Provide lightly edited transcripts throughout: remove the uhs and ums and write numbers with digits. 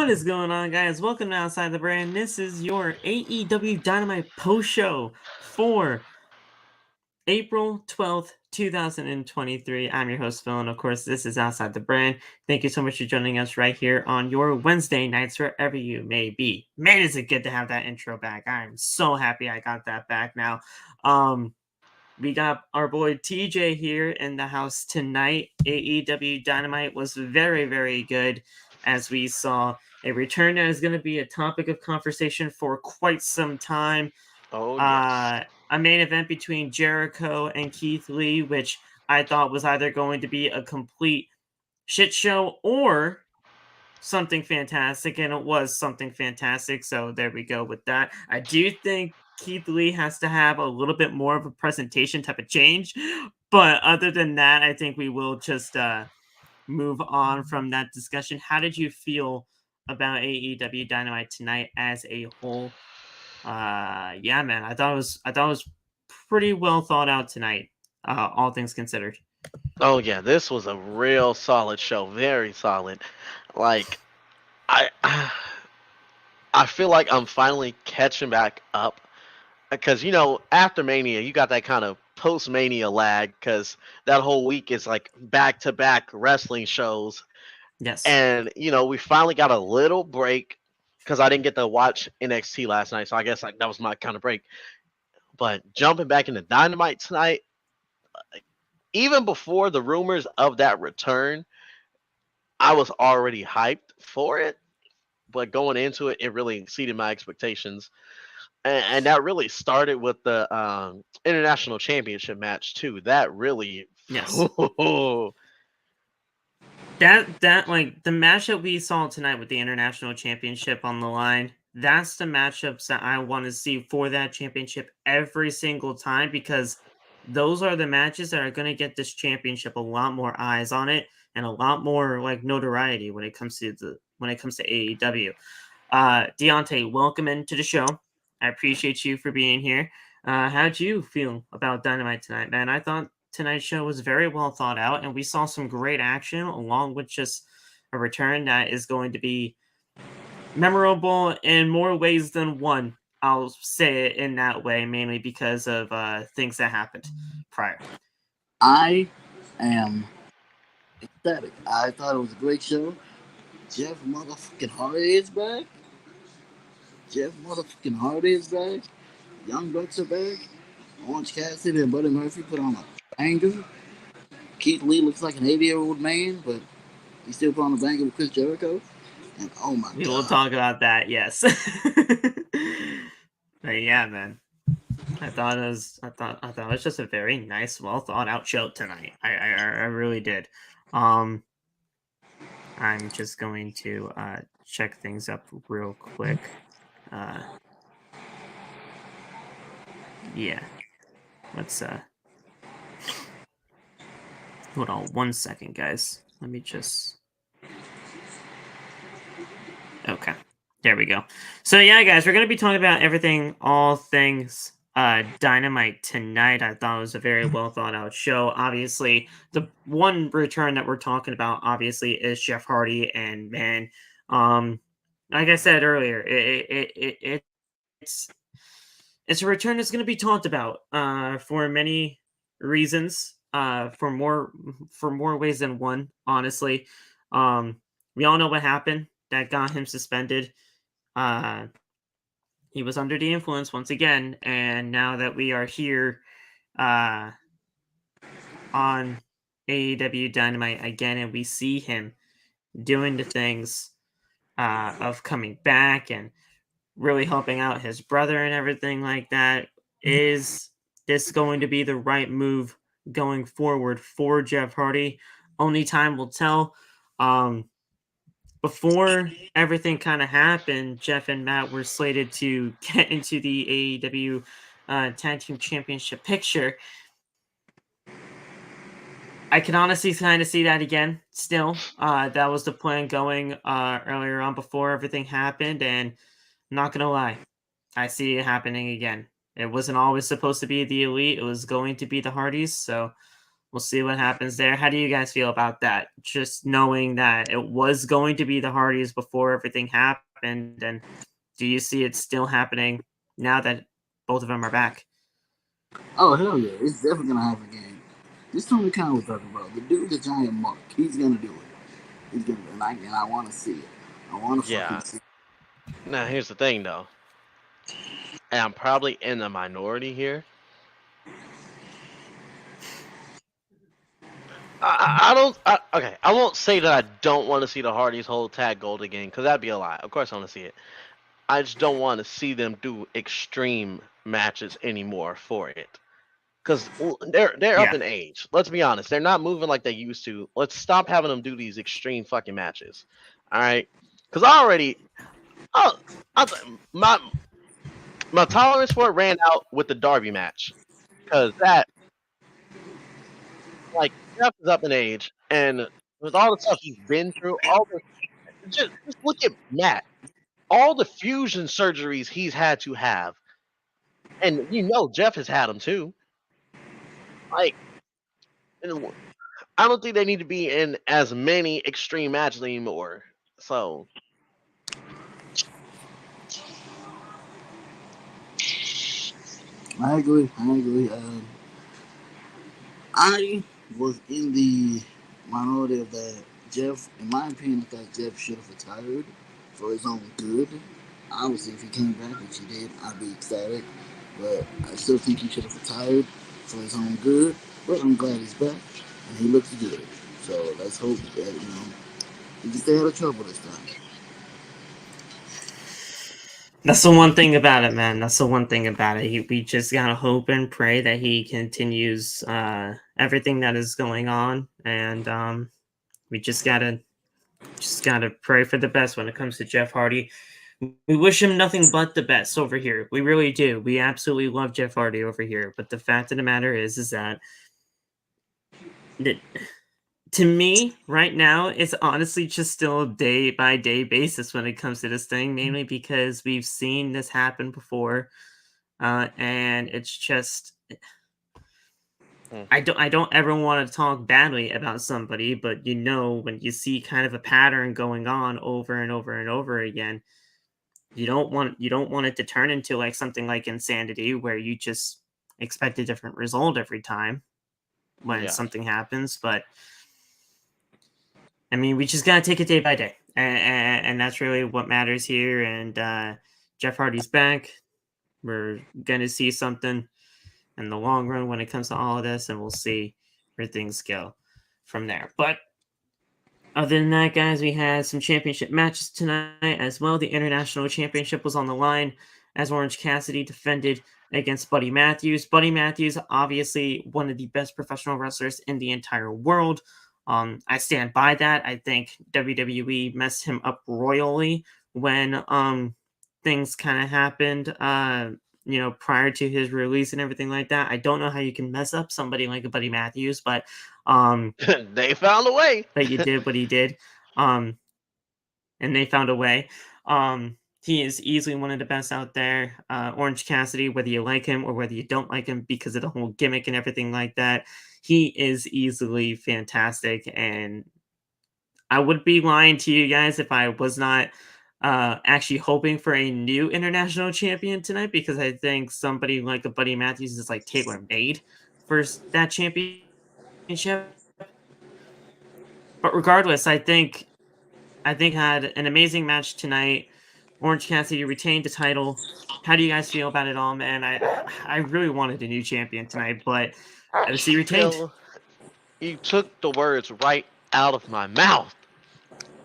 What is going on, guys? Welcome to Outside the Brand. This is your AEW Dynamite post show for April 12th, 2023. I'm your host, Phil, and of course, this is Outside the Brand. Thank you so much for joining us right here on your Wednesday nights, wherever you may be. Man, is it good to have that intro back. I'm so happy I got that back now. We got our boy TJ here in the house tonight. AEW Dynamite was very, very good, as we saw a return that is going to be a topic of conversation for quite some time. Oh, yes. A main event between Jericho and Keith Lee, which I thought was either going to be a complete shit show or something fantastic, and it was something fantastic. So there we go with that. I do think Keith Lee has to have a little bit more of a presentation type of change, but other than that, I think we will just move on from that discussion. How did you feel about AEW Dynamite tonight as a whole? Yeah, man, I thought it was pretty well thought out tonight, all things considered. Oh, yeah. This was a real solid show. Very solid. Like, I, I feel like I'm finally catching back up because after Mania, you got that kind of post Mania lag because that whole week is like back to back wrestling shows, Yes. and we finally got a little break because I didn't get to watch NXT last night, so I guess like that was my kind of break. But jumping back into Dynamite tonight, even before the rumors of that return, I was already hyped for it. But going into it, it really exceeded my expectations, and that really started with the international championship match too. That really, Yes. That like the match that we saw tonight with the international championship on the line, that's the matchups that I want to see for that championship every single time, because those are the matches that are going to get this championship a lot more eyes on it and a lot more like notoriety when it comes to AEW. Deontay, welcome into the show. I appreciate you for being here. How'd you feel about Dynamite tonight, man? I thought tonight's show was very well thought out, and we saw some great action along with just a return that is going to be memorable in more ways than one. I'll say it in that way, mainly because of things that happened prior. I am ecstatic. I thought it was a great show. Jeff motherfucking Hardy is back. Jeff motherfucking Hardy is back. Young Bucks are back. Orange Cassidy and Buddy Murphy put on a banger. Keith Lee looks like an 80-year-old man, but he's still put on a banger with Chris Jericho. And oh my We god. will talk about that, yes. But yeah, man. I thought it was just a very nice, well thought out show tonight. I really did. I'm just going to check things up real quick. Yeah. Let's hold on 1 second, guys. Let me just. Okay. There we go. So yeah, guys, we're gonna be talking about everything, all things Dynamite tonight. I thought it was a very well thought out show. Obviously, the one return that we're talking about, obviously, is Jeff Hardy, and man, like I said earlier, it's it's a return that's going to be talked about for many reasons, for more ways than one. Honestly, we all know what happened that got him suspended. Uh, he was under the influence once again, and now that we are here uh, on AEW Dynamite again, and we see him doing the things of coming back and really helping out his brother and everything like that, is this going to be the right move going forward for Jeff Hardy? Only time will tell. Before everything kind of happened, Jeff and Matt were slated to get into the AEW Tag Team Championship picture. I can honestly kind of see that again still. That was the plan going earlier on before everything happened, and I'm not going to lie, I see it happening again. It wasn't always supposed to be the Elite. It was going to be the Hardys, so We'll see what happens there. How do you guys feel about that? Just knowing that it was going to be the Hardys before everything happened, and do you see it still happening now that both of them are back? Oh hell yeah, it's definitely gonna happen again. This Tony Khan was talking about the dude, the giant mark. He's gonna do it. He's gonna, and I want to see it. I want to fucking Yeah. see it. Now here's the thing though, and I'm probably in the minority here. Okay, I won't say that I don't want to see the Hardys hold tag gold again, because that'd be a lie. Of course I want to see it. I just don't want to see them do extreme matches anymore for it. Because they're up Yeah. in age. Let's be honest. They're not moving like they used to. Let's stop having them do these extreme fucking matches. All right? Because my tolerance for it ran out with the Darby match. Because that, like, Jeff is up in age, and with all the stuff he's been through, just look at Matt. All the fusion surgeries he's had to have, and Jeff has had them too. Like, I don't think they need to be in as many extreme matches anymore. So, I agree. I agree. I was in the minority of that. Jeff, in my opinion, I thought Jeff should have retired for his own good. Obviously, if he came back, which he did, I'd be ecstatic. But I still think he should have retired for his own good. But I'm glad he's back and he looks good. So let's hope that he can stay out of trouble this time. That's the one thing about it, man. That's the one thing about it. We just gotta hope and pray that he continues everything that is going on, and we just gotta pray for the best when it comes to Jeff Hardy. We wish him nothing but the best over here. We really do. We absolutely love Jeff Hardy over here. But the fact of the matter is that to me, right now, it's honestly just still a day-by-day basis when it comes to this thing, mainly because we've seen this happen before, and it's just I don't ever want to talk badly about somebody, but when you see kind of a pattern going on over and over and over again, you don't want it to turn into like something like Insanity, where you just expect a different result every time when something happens, but. I mean, we just gotta take it day by day, and that's really what matters here. And Jeff Hardy's back. We're gonna see something in the long run when it comes to all of this, and we'll see where things go from there. But other than that, guys, we had some championship matches tonight as well. The International Championship was on the line as Orange Cassidy defended against Buddy Matthews. Buddy Matthews, obviously one of the best professional wrestlers in the entire world. I stand by that. I think WWE messed him up royally when things kind of happened prior to his release and everything like that. I don't know how you can mess up somebody like a Buddy Matthews, but they found a way. But you did what he did. And they found a way. He is easily one of the best out there. Orange Cassidy, whether you like him or whether you don't like him because of the whole gimmick and everything like that, he is easily fantastic. And I would be lying to you guys if I was not actually hoping for a new international champion tonight, because I think somebody like a Buddy Matthews is like tailor-made for that championship. But regardless, I think had an amazing match tonight. Orange Cassidy retained the title. How do you guys feel about it all, man? I really wanted a new champion tonight, but he retained. Phil, you took the words right out of my mouth.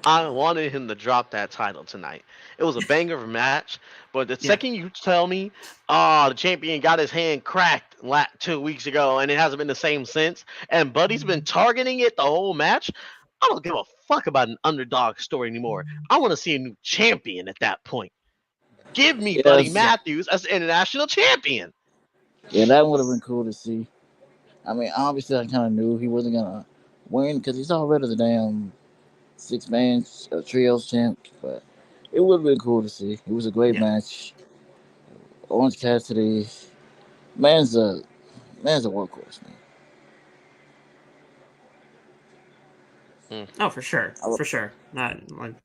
I wanted him to drop that title tonight. It was a banger of a match, but the second you tell me, the champion got his hand cracked 2 weeks ago and it hasn't been the same since, and Buddy's been targeting it the whole match, I don't give a fuck about an underdog story anymore. I want to see a new champion at that point. Give me Buddy Matthews as international champion. Yeah, that would have been cool to see. I mean, obviously, I kind of knew he wasn't gonna win because he's already the damn 6-man trios champ. But it would have been cool to see. It was a great match. Orange Cassidy, man's a workhorse, man. Oh, for sure, for sure. Not like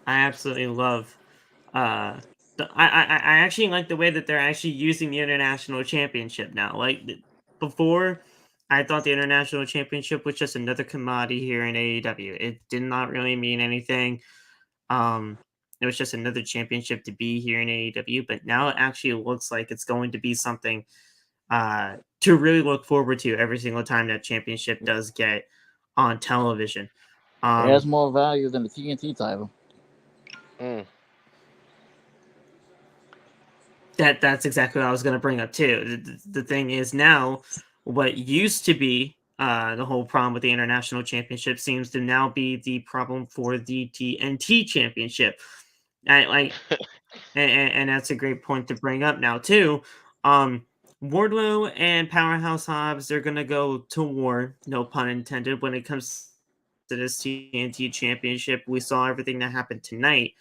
I absolutely love. I actually like the way that they're actually using the international championship now. Before, I thought the international championship was just another commodity here in AEW. It did not really mean anything. Um, it was just another championship to be here in AEW. But now it actually looks like it's going to be something to really look forward to every single time that championship does get on television. It has more value than the TNT title. That's exactly what I was going to bring up too. The thing is now, what used to be the whole problem with the international championship seems to now be the problem for the TNT championship. And that's a great point to bring up now too. Wardlow and Powerhouse Hobbs, they're going to go to war, no pun intended, when it comes to this TNT championship. We saw everything that happened tonight.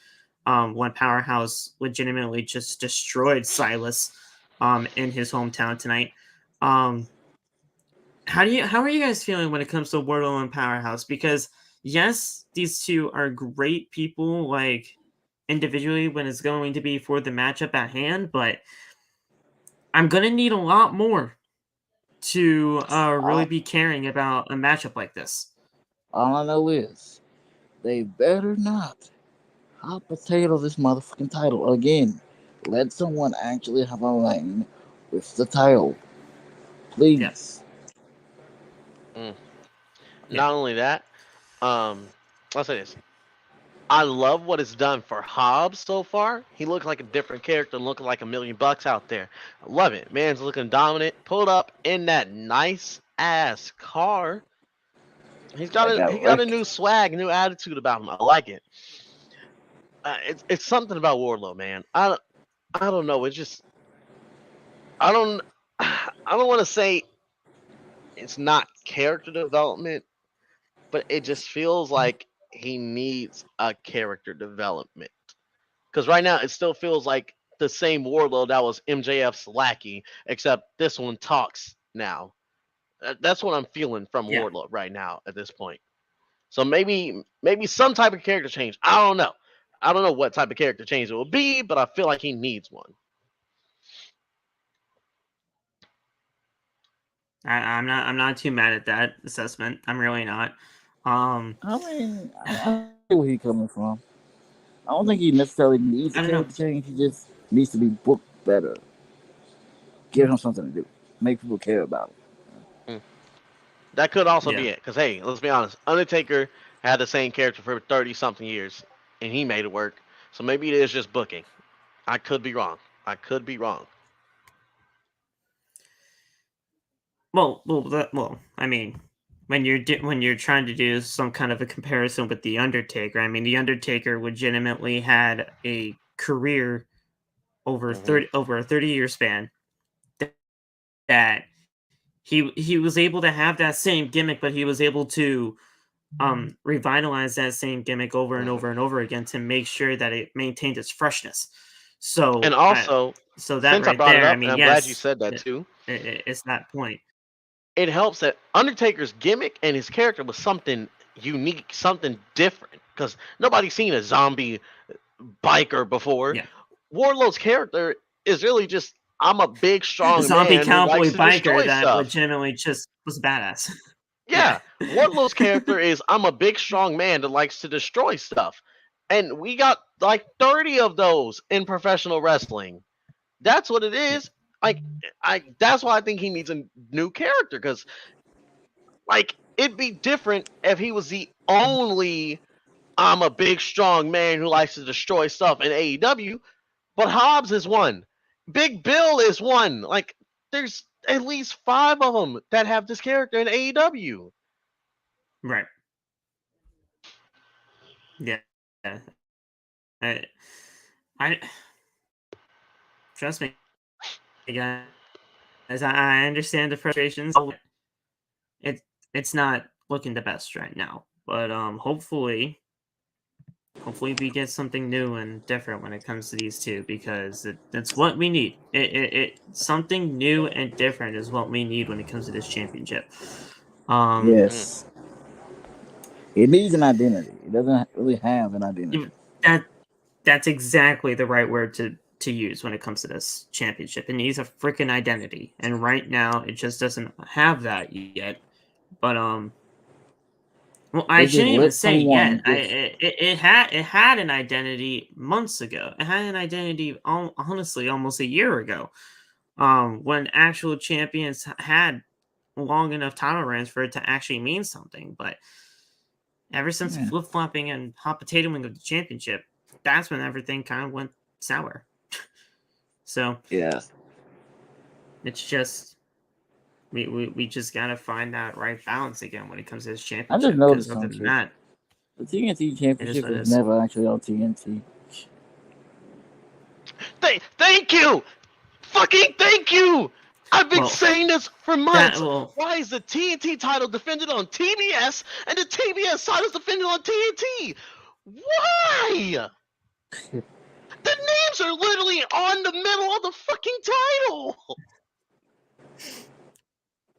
When Powerhouse legitimately just destroyed Silas in his hometown tonight. How are you guys feeling when it comes to Wardlow and Powerhouse? Because yes, these two are great people, like individually when it's going to be for the matchup at hand, but I'm gonna need a lot more to really be caring about a matchup like this. All I know is they better not hot potato this motherfucking title again. Let someone actually have a lane with the title, please. Yes. Not only that, I'll say this. I love what it's done for Hobbs so far. He looked like a different character, looking like $1 million out there. I love it. Man's looking dominant. Pulled up in that nice ass car. He got a new swag, new attitude about him. I like it. It's something about Wardlow, man. I don't know. It's just I don't want to say it's not character development, but it just feels like he needs a character development. Because right now it still feels like the same Wardlow that was MJF's lackey, except this one talks now. That's what I'm feeling from Wardlow right now at this point. So maybe some type of character change. I don't know. I don't know what type of character change it will be, but I feel like he needs one. I'm not too mad at that assessment. I'm really not. I mean, I see where he's coming from. I don't think he necessarily needs a character change. He just needs to be booked better. Give him something to do. Make people care about him. That could also be it. Because, hey, let's be honest. Undertaker had the same character for 30-something years, and he made it work. So maybe it is just booking. I could be wrong. Well. I mean, when you're trying to do some kind of a comparison with the Undertaker, I mean, the Undertaker legitimately had a career over a 30-year span that he was able to have that same gimmick, but he was able to revitalize that same gimmick over and over and over again to make sure that it maintained its freshness. So and also, so that since right I brought there, it up, I mean, and I'm glad you said that too. It's that point. It helps that Undertaker's gimmick and his character was something unique, something different, because nobody's seen a zombie biker before. Yeah. Wardlow's character is really just, I'm a big, strong zombie man cowboy who likes to biker that stuff. legitimately just was badass. Yeah. Wardlow's character is, I'm a big, strong man that likes to destroy stuff. And we got like 30 of those in professional wrestling. That's what it is. That's why I think he needs a new character, because it'd be different if he was the only I'm a big strong man who likes to destroy stuff in AEW, but Hobbs is one. Big Bill is one. There's at least 5 of them that have this character in AEW. Right. Yeah. I trust me, guys. I understand the frustrations. It's not looking the best right now, but hopefully we get something new and different when it comes to these two, because that's what we need. Something new and different is what we need when it comes to this championship. Yes. It needs an identity. It doesn't really have an identity. That's exactly the right word to use when it comes to this championship. It needs a freaking identity, and right now it just doesn't have that yet. But well, I They just shouldn't even let say yet. someone just It had an identity months ago. It had an identity honestly almost a year ago. When actual champions had long enough title reigns for it to actually mean something. But ever since yeah. flip flopping and hot potatoing of the championship, that's when everything kind of went sour. So Yeah. it's just we just gotta find that right balance again when it comes to this I championship. just noticed Because other some than shit. that, The TNT it is Championship what it is is. never actually on TNT. Thank you! Fucking thank you! I've been Well, saying this for that months. will Why is the TNT title defended on TBS and the TBS title is defended on TNT? Why? The names are literally on the middle of the fucking title.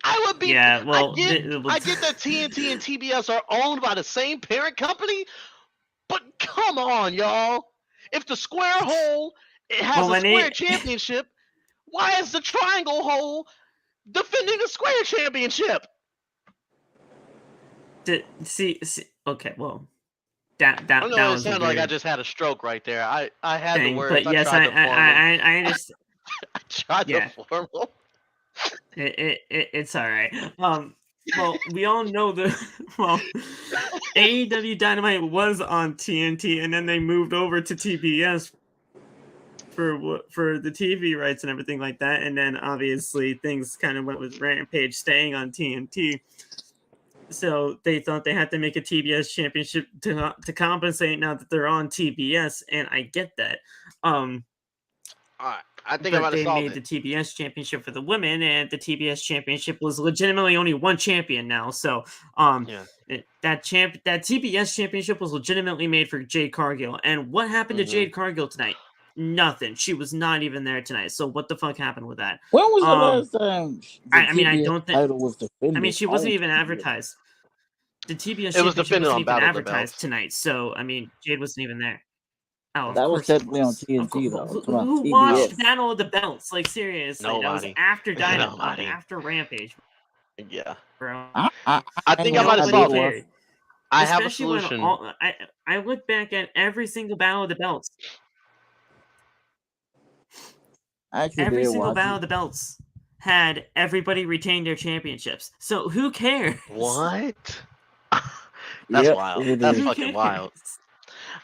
I would be. yeah. Well, I get that TNT and TBS are owned by the same parent company, but come on, y'all. If the square hole it has well a when square they championship, why is the triangle hole defending the square championship? see okay. Well, that I know it was a sounded like I weird just had a stroke right there. I had the thing, words. but I yes, tried to form them. I understand. I tried Yeah. to form them. It's all right. Well, we all know AEW Dynamite was on TNT, and then they moved over to TBS for the TV rights and everything like that. And then obviously things kind of went with Rampage staying on TNT. So they thought they had to make a TBS championship to compensate now that they're on TBS, and I get that. All right, I think I But might have they solved made it. the TBS championship for the women, and the TBS championship was legitimately only one champion now. So, Yeah. that TBS championship was legitimately made for Jade Cargill. And what happened to Jade Cargill tonight? Nothing. She was not even there tonight. So what the fuck happened with that? When was the last time the I mean, I TBS don't think. title was defended? I mean, she wasn't on even TBS? advertised. The TBS It was championship defended wasn't on even Battle of the advertised Belts. tonight. So I mean, Jade wasn't even there. Oh, of That was course it technically on was. Of TNT though. course. It's on Who watched TBS. Battle of the Belts? Like seriously, that was Nobody. after Dynamite, Nobody. after Rampage, Yeah. bro. I ain't think gonna I might lie, have I Nobody did solved it. watch. cared. I have a Especially when solution. I look back at every single Battle of the Belts. I actually Every did single watch Battle it. of the Belts had everybody retain their championships. So who cares? What? That's Yep, wild. it That's is. Who fucking wild. cares?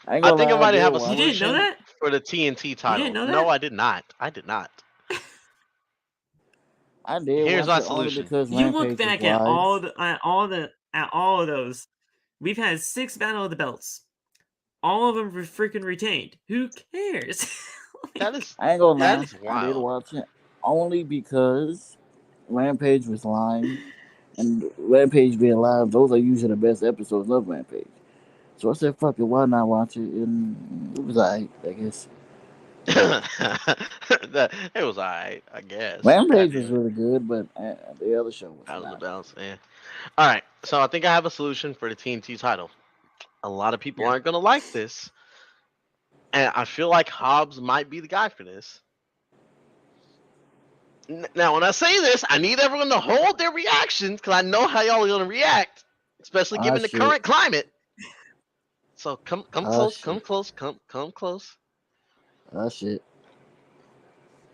I ain't I gonna think I lie, I might did have a watch You didn't know solution that? for the TNT You title. didn't know No, that? I did not. I did not. I did Here's watch my it only solution. because You look Rampage was back at live. all of those. We've had 6 Battle of the Belts. All of them were freaking retained. Who cares? That is I ain't gonna that lie, is I did wild. watch it only because Rampage was live, and Rampage being live, those are usually the best episodes of Rampage. So I said, "Fuck it, why not watch it?" And it was alright, I guess. It was alright, I guess. God Rampage was damn it. really good, but the other show was Out of the not. balance, yeah. Alright, so I think I have a solution for the TNT title. A lot of people aren't gonna like this. And I feel like Hobbs might be the guy for this. Now, when I say this, I need everyone to hold their reactions because I know how y'all are gonna react, especially Ah given the shit, current climate. So come close, shit, come close, come close. shit.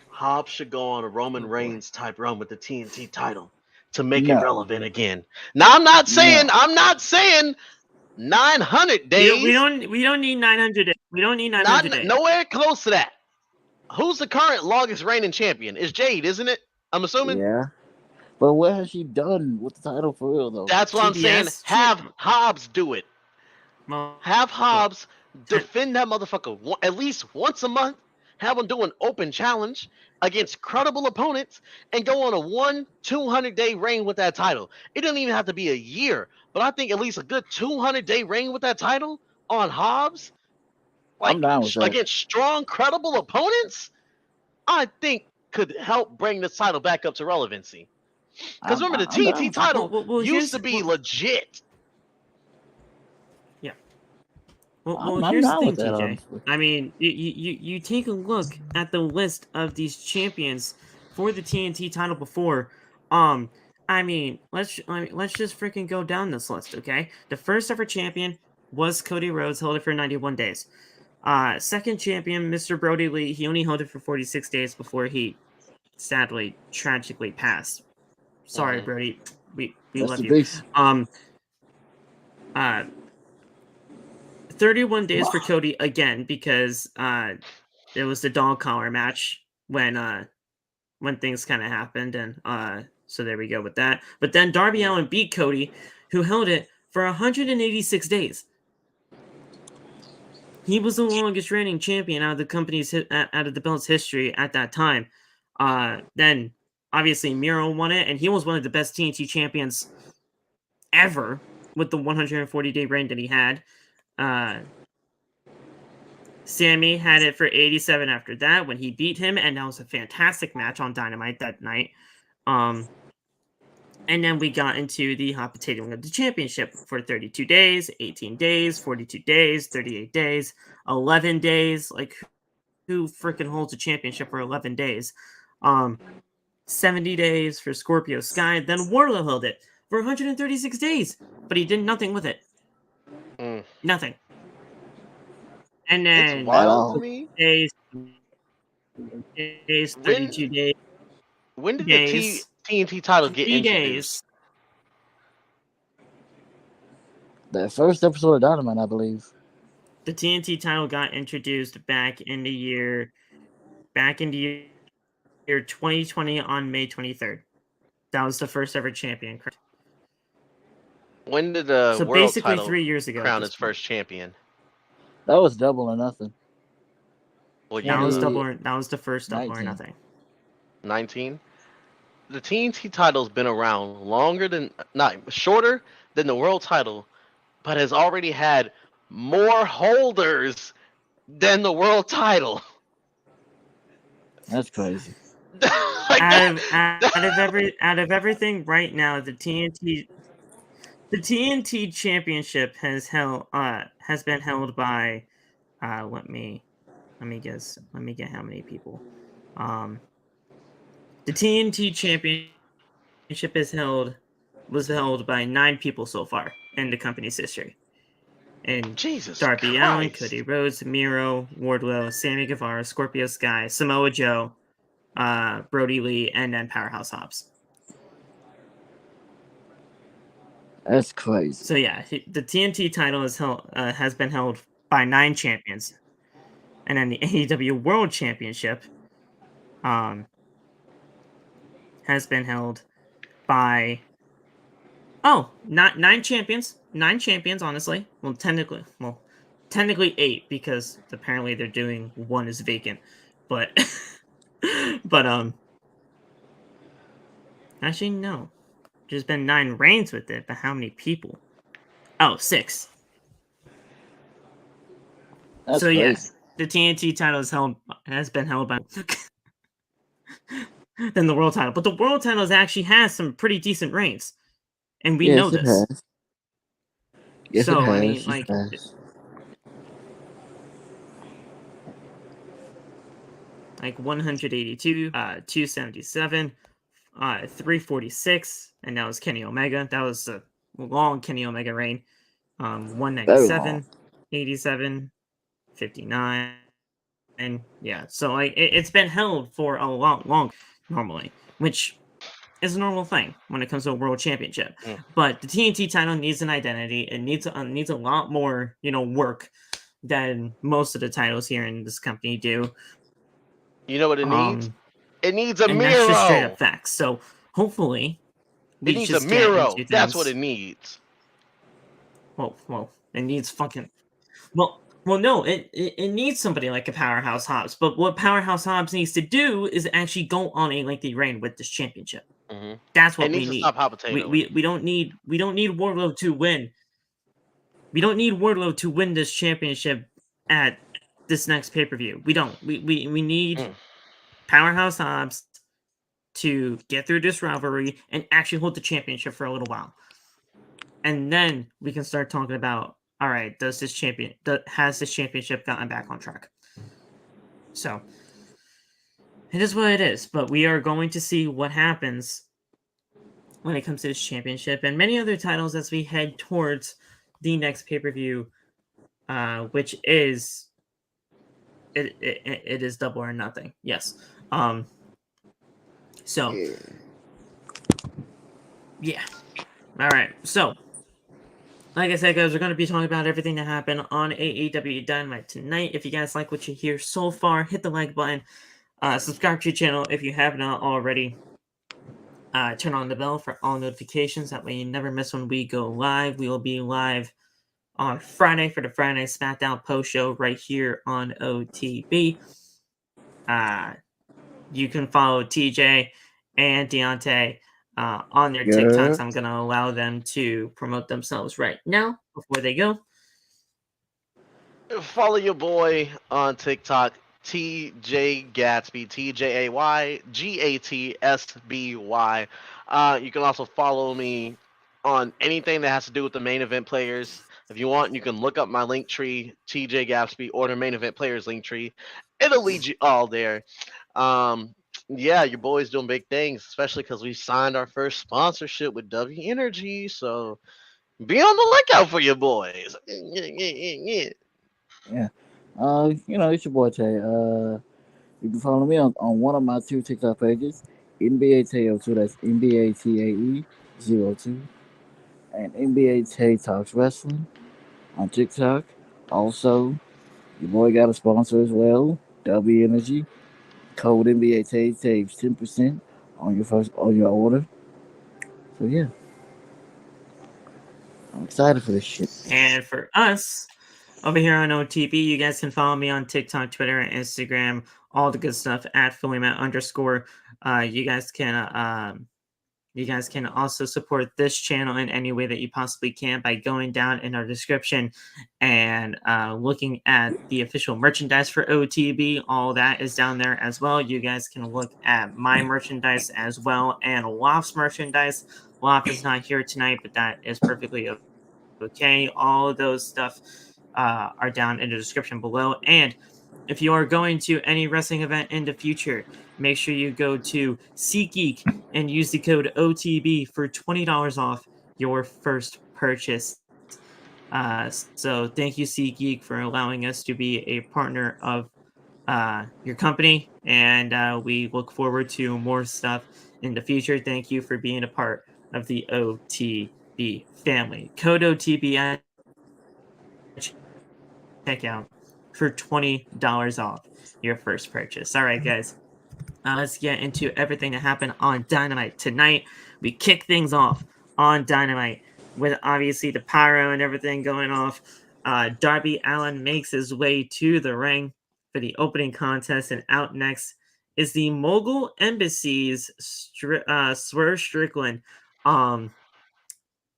Hobbs should go on a Roman Oh boy. Reigns type run with the TNT title to make it No, relevant again. Now I'm not saying no. 900 days. We don't need 900 days. We don't need 900 days. Nowhere close to that. Who's the current longest reigning champion? It's Jade, isn't it? I'm assuming. Yeah, but what has she done with the title for real though? That's what I'm saying. TBS Have Hobbs do it. Well, Have Hobbs defend that motherfucker at least once a month. Have him do an open challenge against credible opponents and go on a 200-day reign with that title. It doesn't even have to be a year, but I think at least a good 200-day reign with that title on Hobbs, I'm like down with that. against strong, credible opponents, I think could help bring this title back up to relevancy. Because remember, the I'm down TNT with that. title used to be legit. Well, I'm here's the down thing, with that, TJ. honestly. I mean, you take a look at the list of these champions for the TNT title before. I mean, let's just freaking go down this list, okay? The first ever champion was Cody Rhodes, held it for 91 days. Second champion, Mr. Brody Lee, he only held it for 46 days before he sadly, tragically passed. Sorry, Brody. We Rest love in you. peace. 31 days for Cody again because it was the dog collar match when things kind of happened, and so there we go with that. But then Darby Allin beat Cody, who held it for 186 days. He was the longest reigning champion out of the company's out of the belt's history at that time. Then obviously Miro won it, and he was one of the best TNT champions ever with the 140-day reign that he had. Sammy had it for 87 after that when he beat him, and that was a fantastic match on Dynamite that night. And then we got into the hot potato of the championship for 32 days, 18 days, 42 days, 38 days, 11 days. Like, who freaking holds a championship for 11 days? 70 days for Scorpio Sky. Then Wardlow held it for 136 days, but he did nothing with it. Nothing. And then It's wild to me. Days, 32 days. When did the TNT title get introduced? The first episode of Dynamite, I believe. The TNT title got introduced back in the year 2020 on May 23rd. That was the first ever champion. When did the world basically title 3 years ago crown its first champion? That was Double or Nothing. That was the first Double or Nothing. 19. The TNT title's been around shorter than the world title, but has already had more holders than the world title. That's crazy. Out of everything right now, the TNT Championship has been held by let me guess. Let me get how many people. The TNT Championship was held by 9 people so far in the company's history. And Darby Allin, Cody Rhodes, Miro, Wardlow, Sammy Guevara, Scorpio Sky, Samoa Joe, Brody Lee, and then Powerhouse Hobbs. That's crazy. So yeah, the TNT title has been held by 9 champions, and then the AEW World Championship has been held by not 9 champions. 9 champions, honestly. Well, technically 8 because apparently they're doing one is vacant, but actually no. There's been 9 reigns with it, but how many people? 6. That's so crazy. Yes, the TNT title has been held by than the world title, but the world title actually has some pretty decent reigns, and we know this. It has. Yes, so it has. I mean, like, like 182, 277, 346, and that was Kenny Omega. That was a long Kenny Omega reign. 197, 87, 59, and yeah. So like it's been held for a lot long normally, which is a normal thing when it comes to a world championship. But the TNT title needs an identity. It needs a lot more, work than most of the titles here in this company do. You know what it needs? It needs a Miro. That's just straight up facts. So hopefully, it needs a Miro. That's what it needs. Well, it needs fucking. Well, no, it needs somebody like a Powerhouse Hobbs. But what Powerhouse Hobbs needs to do is actually go on a lengthy reign with this championship. That's what we need. We don't need Wardlow to win. We don't need Wardlow to win this championship at this next pay-per-view. We don't. We need Powerhouse Hobbs to get through this rivalry and actually hold the championship for a little while. And then we can start talking about all right, has this championship gotten back on track? So it is what it is, but we are going to see what happens when it comes to this championship and many other titles as we head towards the next pay-per-view, which is it is Double or Nothing. Yes. So yeah. All right. So like I said, guys, we're going to be talking about everything that happened on AEW Dynamite tonight. If you guys like what you hear so far, hit the like button. Subscribe to the channel if you have not already. Turn on the bell for all notifications. That way you never miss when we go live. We will be live on Friday for the Friday SmackDown post show right here on OTB. You can follow TJ and Deontay on their TikToks. I'm going to allow them to promote themselves right now before they go. Follow your boy on TikTok, TJ Gatsby, TJAYGATSBY. You can also follow me on anything that has to do with the main event players. If you want, you can look up my link tree, TJ Gatsby, or the main event players link tree. It'll lead you all there. Yeah, your boy's doing big things, especially because we signed our first sponsorship with W Energy. So be on the lookout for your boys. Yeah. It's your boy Tay. You can follow me on one of my two TikTok pages, NBA Tay02, that's NBATAE02, and NBA Tay Talks Wrestling on TikTok. Also, your boy got a sponsor as well, W Energy. Code NBA Tay saves 10% on your order. So yeah, I'm excited for this shit. And for us, over here on OTB, you guys can follow me on TikTok, Twitter, and Instagram, all the good stuff at @PhillyMatt_. You guys can also support this channel in any way that you possibly can by going down in our description and looking at the official merchandise for OTB. All that is down there as well. You guys can look at my merchandise as well and Loft's merchandise. Loft is not here tonight, but that is perfectly okay. All of those stuff are down in the description below. And if you are going to any wrestling event in the future, make sure you go to SeatGeek and use the code OTB for $20 off your first purchase. So thank you, SeatGeek, for allowing us to be a partner of your company. And we look forward to more stuff in the future. Thank you for being a part of the OTB family. Code OTB at checkout for $20 off your first purchase. All right, guys. Let's get into everything that happened on Dynamite tonight. We kick things off on Dynamite with obviously the pyro and everything going off. Darby Allin makes his way to the ring for the opening contest, and out next is the Mogul Embassy's Swerve Strickland.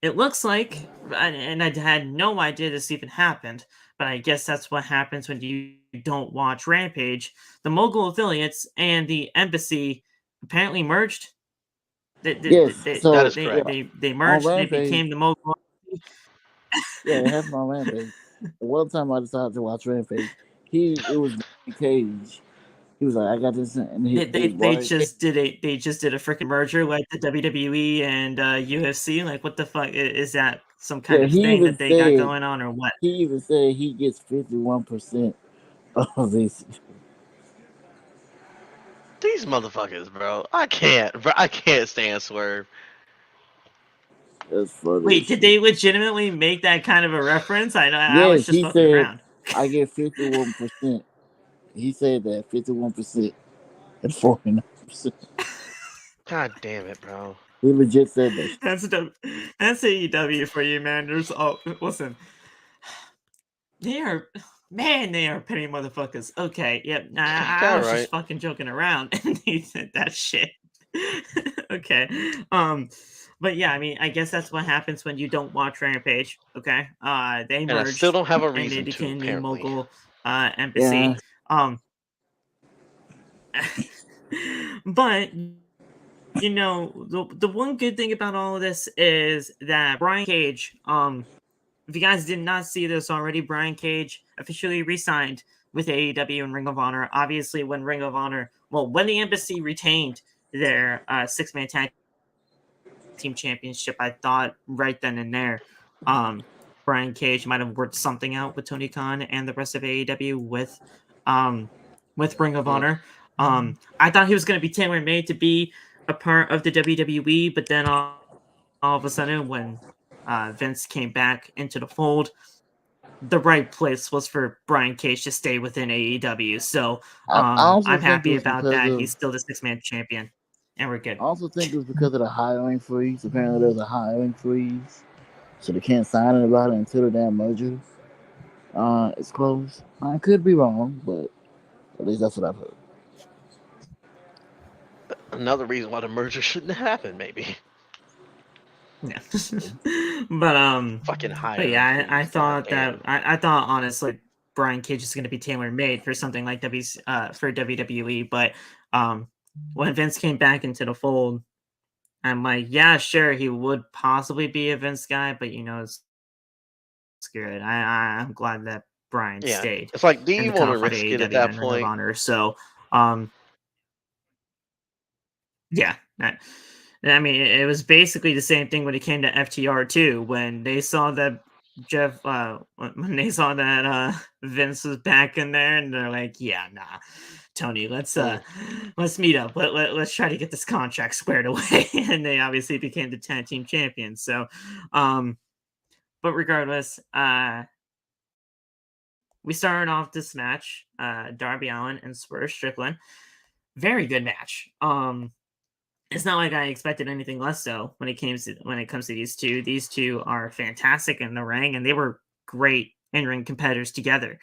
It looks like, and I had no idea this even happened, but I guess that's what happens when you don't watch Rampage. The Mogul affiliates and the Embassy apparently merged. Yes, so That is correct. They merged. On They Rampage, became the Mogul. yeah, it happened on Rampage. The one time I decided to watch Rampage, it was Cage. He was like, "I got this," and They just did a freaking merger like the WWE and UFC. Like, what the fuck is that? Some kind of thing that they got going on, or what? He even said he gets 51% of this. These motherfuckers, bro. I can't stand Swerve. That's funny. Wait, did they legitimately make that kind of a reference? I was just he fucking said, around. I get 51%. He said that 51% and 49%. God damn it, bro. He legit said that. That's AEW for you, man. Listen. They are petty motherfuckers. Okay, yep. I was just fucking joking around, and they said that shit. Okay. But yeah, I mean, I guess that's what happens when you don't watch Rampage. Okay. They merged. And I still don't have a and reason they became to. the Apparently. Mogul Embassy. Yeah. But you know, the one good thing about all of this is that Brian Cage if you guys did not see this already, Brian Cage officially re-signed with AEW and Ring of Honor. Obviously, when the Embassy retained their six-man tag team championship, I thought right then and there, Brian Cage might have worked something out with Tony Khan and the rest of AEW with Ring of Honor. I thought he was going to be tailor-made to be a part of the WWE, but then all of a sudden, when Vince came back into the fold, the right place was for Brian Cage to stay within AEW. So I also I'm think it happy was about because that. of. He's still the six-man champion, and we're good. I also think it was because of the hiring freeze. Apparently, there's a hiring freeze, so they can't sign anybody until the damn merger is closed. I could be wrong, but at least that's what I've heard. Another reason why the merger shouldn't happen, maybe. Yeah. but Fucking but hiring yeah, I freeze, thought goddamn. that I thought honestly Brian Cage is going to be tailor made for something like for WWE. But when Vince came back into the fold, I'm like, yeah, sure, he would possibly be a Vince guy, but it's good. I'm glad that Brian Yeah, stayed it's like, do in you the want to confines of risk it at AEW that and Ring of point? Honor. So yeah, I mean, it was basically the same thing when it came to FTR too. When they saw that when they saw that Vince was back in there, and they're like, "Yeah, nah, Tony, let's meet up. Let's try to get this contract squared away." And they obviously became the tag team champions. So, but regardless, we started off this match, Darby Allin and Swerve Strickland. Very good match. It's not like I expected anything less so when it comes to these two. These two are fantastic in the ring, and they were great in-ring competitors together.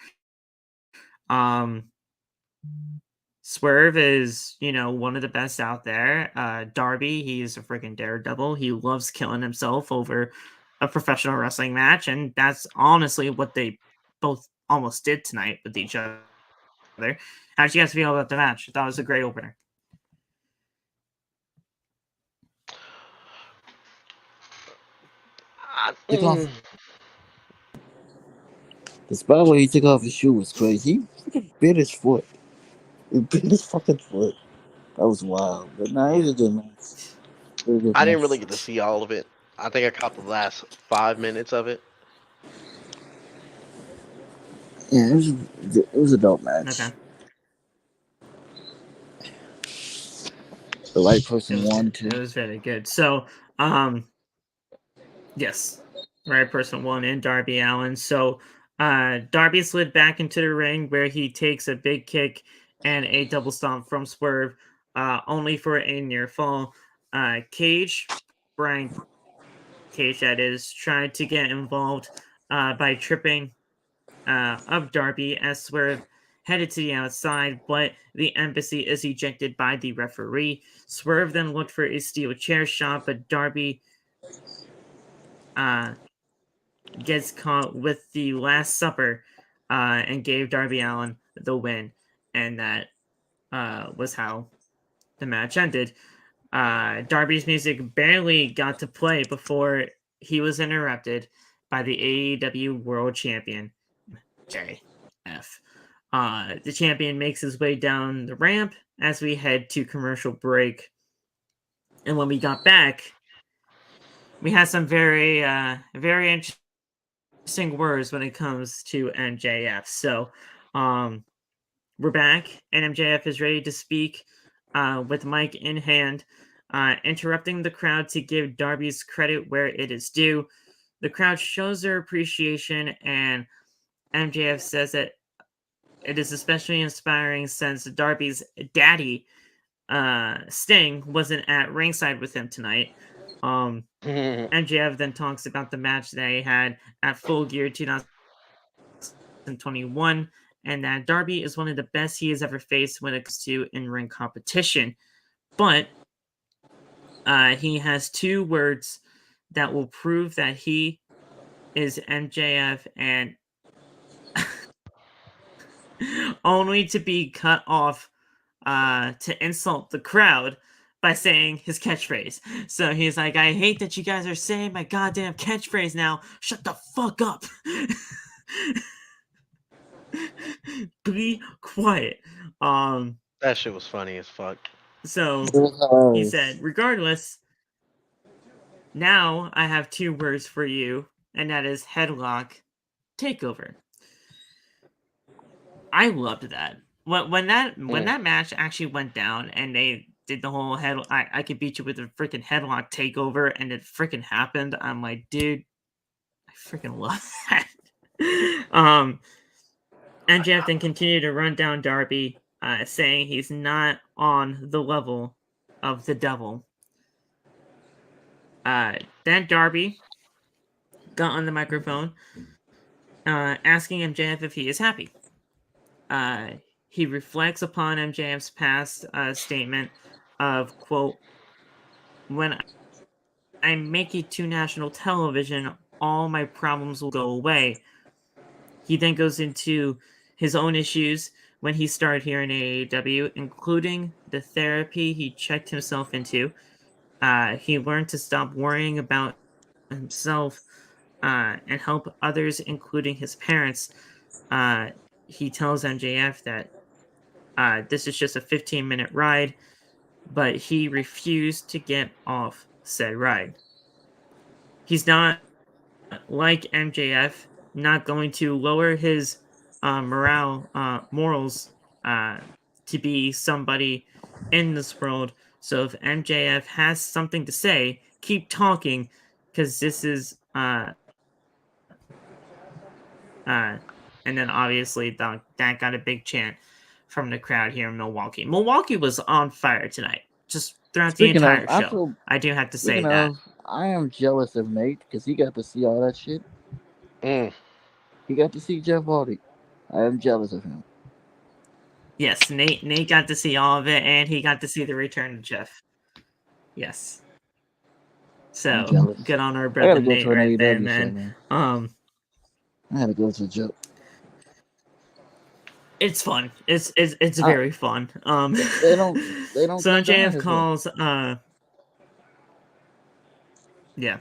Swerve is, one of the best out there. Darby, he is a freaking daredevil. He loves killing himself over a professional wrestling match, and that's honestly what they both almost did tonight with each other. How did you guys feel about the match? I thought it was a great opener. Took off. The spot where he took off his shoe was crazy. He bit his foot. He bit his fucking foot. That was wild. But nah, it was a good match. Very good I didn't match. really get to see all of it. I think I caught the last 5 minutes of it. Yeah, it was a dope match. Okay. The right person It was won good. too. It was very good. So, yes, right person won in Darby Allin. So, Darby slid back into the ring where he takes a big kick and a double stomp from Swerve, only for a near fall. Brian Cage, that is, tried to get involved by tripping of Darby as Swerve headed to the outside, but the Embassy is ejected by the referee. Swerve then looked for a steel chair shot, but Darby gets caught with the Last Supper and gave Darby Allin the win. And that was how the match ended. Darby's music barely got to play before he was interrupted by the AEW World Champion, MJF. The champion makes his way down the ramp as we head to commercial break. And when we got back, we had some very, very interesting words when it comes to MJF. So, we're back, and MJF is ready to speak with mic in hand, interrupting the crowd to give Darby's credit where it is due. The crowd shows their appreciation, and MJF says that it is especially inspiring since Darby's daddy, Sting, wasn't at ringside with him tonight. MJF then talks about the match they had at Full Gear 2021, and that Darby is one of the best he has ever faced when it comes to in-ring competition. But he has two words that will prove that he is MJF, and only to be cut off to insult the crowd by saying his catchphrase. So he's like, I hate that you guys are saying my goddamn catchphrase now. Shut the fuck up. Be quiet. That shit was funny as fuck. So It was he hilarious. said, regardless, now I have 2 words for you, and that is headlock takeover. I loved that. When that match actually went down and they did the whole I could beat you with a freaking headlock takeover, and it freaking happened. I'm like, dude, I freaking love that. MJF then continued to run down Darby, saying he's not on the level of the devil. Then Darby got on the microphone, asking MJF if he is happy. He reflects upon MJF's past statement of, quote, when I make it to national television, all my problems will go away. He then goes into his own issues when he started here in AEW, including the therapy he checked himself into. He learned to stop worrying about himself and help others, including his parents. He tells MJF that this is just a 15-minute ride, but he refused to get off said ride. He's not like MJF, not going to lower his morals to be somebody in this world. So if MJF has something to say, keep talking, because this is and then obviously that got a big chant from the crowd here in Milwaukee. Milwaukee was on fire tonight, just throughout Speaking the of, entire show. I do have to say speaking that. of, I am jealous of Nate because he got to see all that shit. He got to see Jeff Hardy. I am jealous of him. Yes, Nate got to see all of it, and he got to see the return of Jeff. Yes. So good on our brother Nate to an right AEW there, show, man. I had to go to a joke. It's fun. It's very fun. They don't So come down MJF here. calls yeah.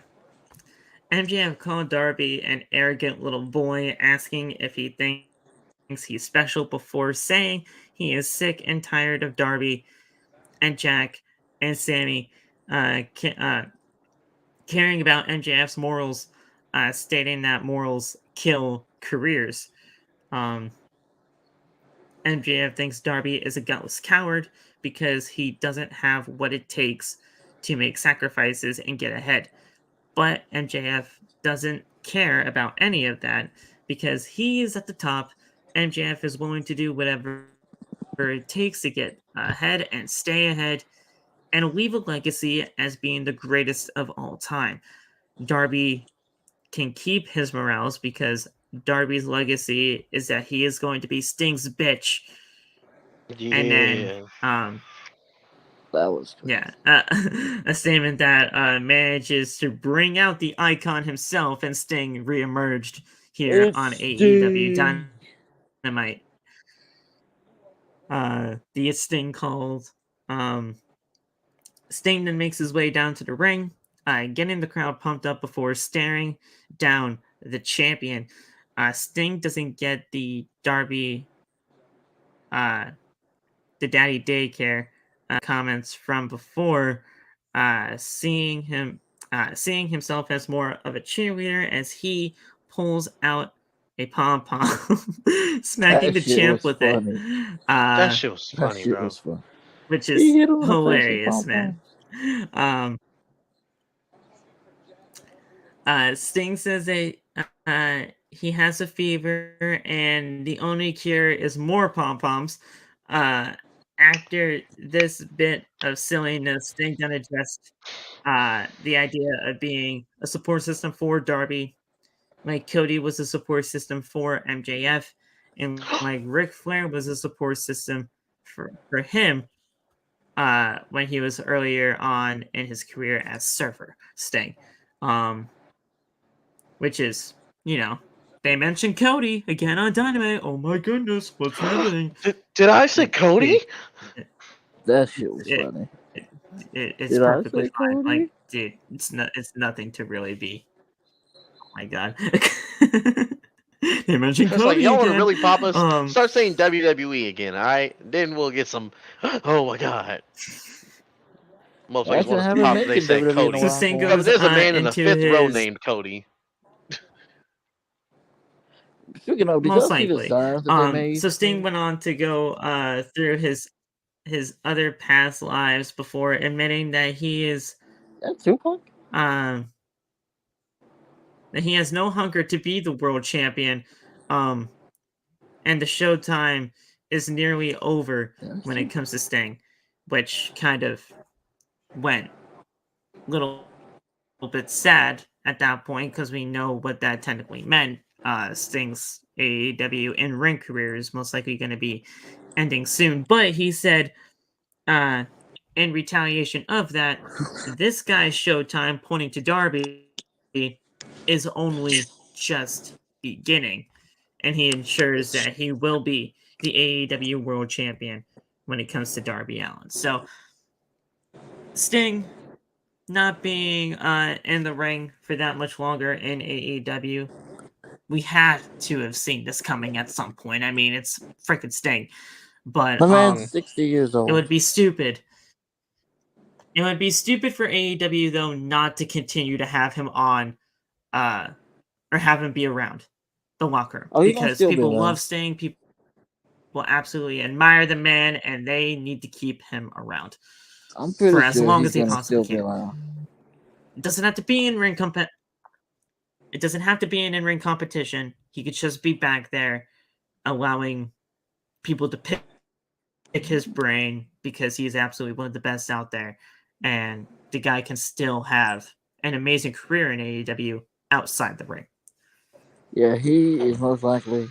MJF called Darby an arrogant little boy, asking if he thinks he's special before saying he is sick and tired of Darby and Jack and Sammy caring about MJF's morals, stating that morals kill careers. MJF thinks Darby is a gutless coward because he doesn't have what it takes to make sacrifices and get ahead. But MJF doesn't care about any of that because he is at the top. MJF is willing to do whatever it takes to get ahead and stay ahead and leave a legacy as being the greatest of all time. Darby can keep his morals because Darby's legacy is that he is going to be Sting's bitch. Yeah. And then that was cool. A statement that manages to bring out the icon himself, and Sting reemerged here on AEW Dynamite. The Sting called. Sting then makes his way down to the ring, getting the crowd pumped up before staring down the champion. Sting doesn't get the Darby, the daddy daycare comments from before, seeing himself as more of a cheerleader as he pulls out a pom-pom, smacking the champ with funny. it. That shit was funny, that shit bro. Was fun. Which is hilarious, man. Sting says that he has a fever and the only cure is more pom-poms. After this bit of silliness, Sting then addressed the idea of being a support system for Darby, like Cody was a support system for MJF, and like Ric Flair was a support system for him when he was earlier on in his career as Surfer Sting. Which is, they mentioned Cody again on Dynamite. Oh my goodness, what's happening? Did I say Cody? That shit was funny. it's Did I perfectly say fine. Cody? Like, dude, it's nothing to really be. Oh my god. They mentioned It's like Cody y'all want to again. really pop us. Start saying WWE again, all right? Then we'll get some. Oh my god. Motherfuckers Actually, want I us to haven't pop. They mentioned said WWE in a Cody. So while Sting for But him. goes there's a man in the into 5th row his named Cody. Speaking of, did most y'all see the likely. signs that they made? So Sting went on to go through his other past lives before admitting that he is That's Tupac? that he has no hunger to be the world champion, and the showtime is nearly over That's when it Tupac. comes to Sting, which kind of went a little bit sad at that point because we know what that technically meant. Sting's AEW in-ring career is most likely going to be ending soon, but he said, in retaliation of that, this guy's showtime, pointing to Darby, is only just beginning, and he ensures that he will be the AEW World Champion when it comes to Darby Allin. So, Sting not being in the ring for that much longer in AEW, we had to have seen this coming at some point. I mean, it's freaking Sting, but My man's 60 years it old. would be stupid. It would be stupid for AEW though not to continue to have him on, or have him be around the locker room, Oh, he's gonna because still be people around. love Sting. People absolutely admire the man, and they need to keep him around I'm for pretty as sure long he's as they gonna possibly still be can. around. It doesn't have to be in ring It doesn't have to be an in-ring competition. He could just be back there, allowing people to pick his brain because he's absolutely one of the best out there, and the guy can still have an amazing career in AEW outside the ring. Yeah, he is most likely.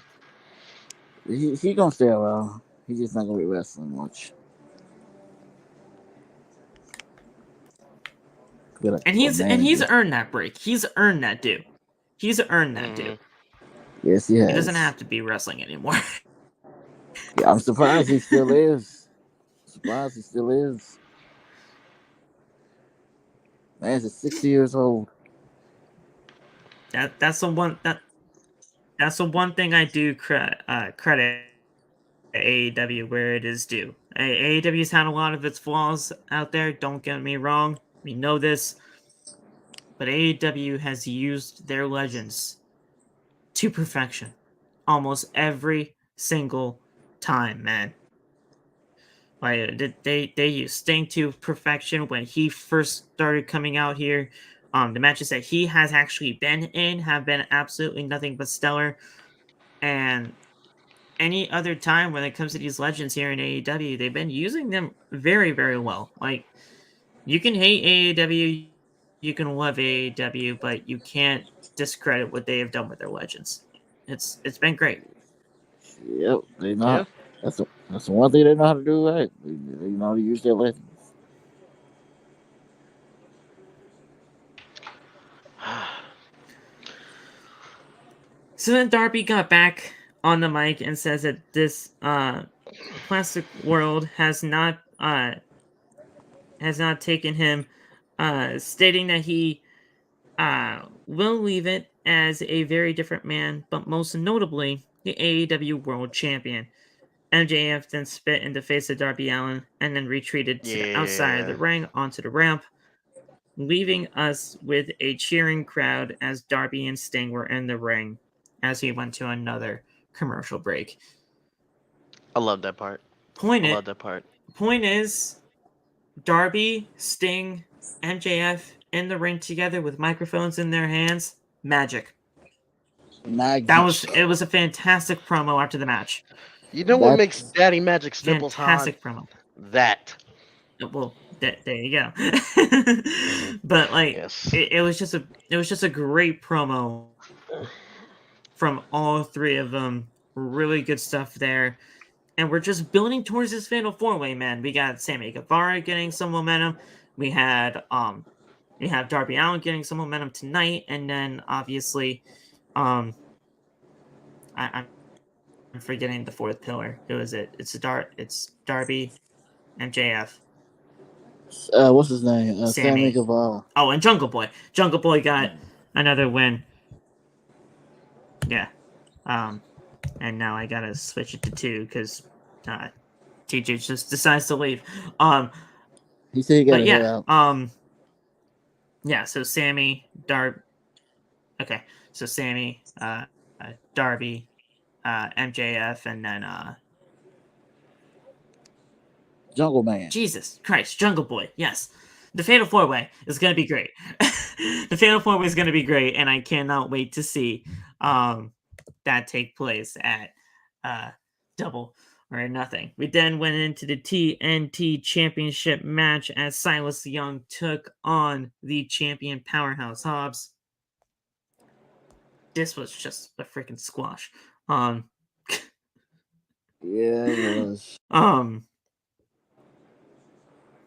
He gonna stay around. He's just not gonna be wrestling much. Good And he's manager. earned that break. He's earned that due. He's earned that due. Yes, he He has. doesn't have to be wrestling anymore. Yeah, I'm surprised he still is. Surprised he still is. Man's is 60 years old. That's the one thing I do credit AEW where it is due. AEW's had a lot of its flaws out there. Don't get me wrong. We know this, but AEW has used their legends to perfection almost every single time, man. Like they used Sting to perfection when he first started coming out here. The matches that he has actually been in have been absolutely nothing but stellar. And any other time when it comes to these legends here in AEW, they've been using them very, very well. Like, you can hate AEW, you can love AEW, but you can't discredit what they have done with their legends. It's been great. Yep, they know. Yeah. That's the one thing they know how to do right. They know how to use their legends. So then Darby got back on the mic and says that this plastic world has not taken him, stating that he will leave it as a very different man, but most notably the AEW World Champion. MJF then spit in the face of Darby Allin and then retreated to the outside of the Yeah. ring onto the ramp, leaving us with a cheering crowd as Darby and Sting were in the ring as he went to another commercial break. I love that part. Point I it. love that part. Point is, Darby, Sting, MJF in the ring together with microphones in their hands. Magic. It was a fantastic promo after the match. You know what makes That's Daddy Magic Snipples hot? Fantastic promo. That. Well, there you go. But like, Yes. it was just a great promo from all three of them. Really good stuff there. And we're just building towards this fatal four-way, man. We got Sammy Guevara getting some momentum. We have Darby Allin getting some momentum tonight, and then obviously, I'm forgetting the fourth pillar. Who is it? It's Darby, MJF, What's his name? Sammy Sammy. Guevara. Oh, and Jungle Boy. Jungle Boy got another win. Yeah. And now I gotta switch it to 2 because TJ just decides to leave. He said he got But to head yeah. out. Yeah. So Sammy, Okay. So Sammy, Darby, MJF, and then Jungle Man. Jesus Christ, Jungle Boy. Yes. The Fatal 4-Way is going to be great. The Fatal 4-Way is going to be great, and I cannot wait to see that take place at Double or Nothing. We then went into the TNT Championship match as Silas Young took on the champion Powerhouse Hobbs. This was just a freaking squash. Yeah, it was.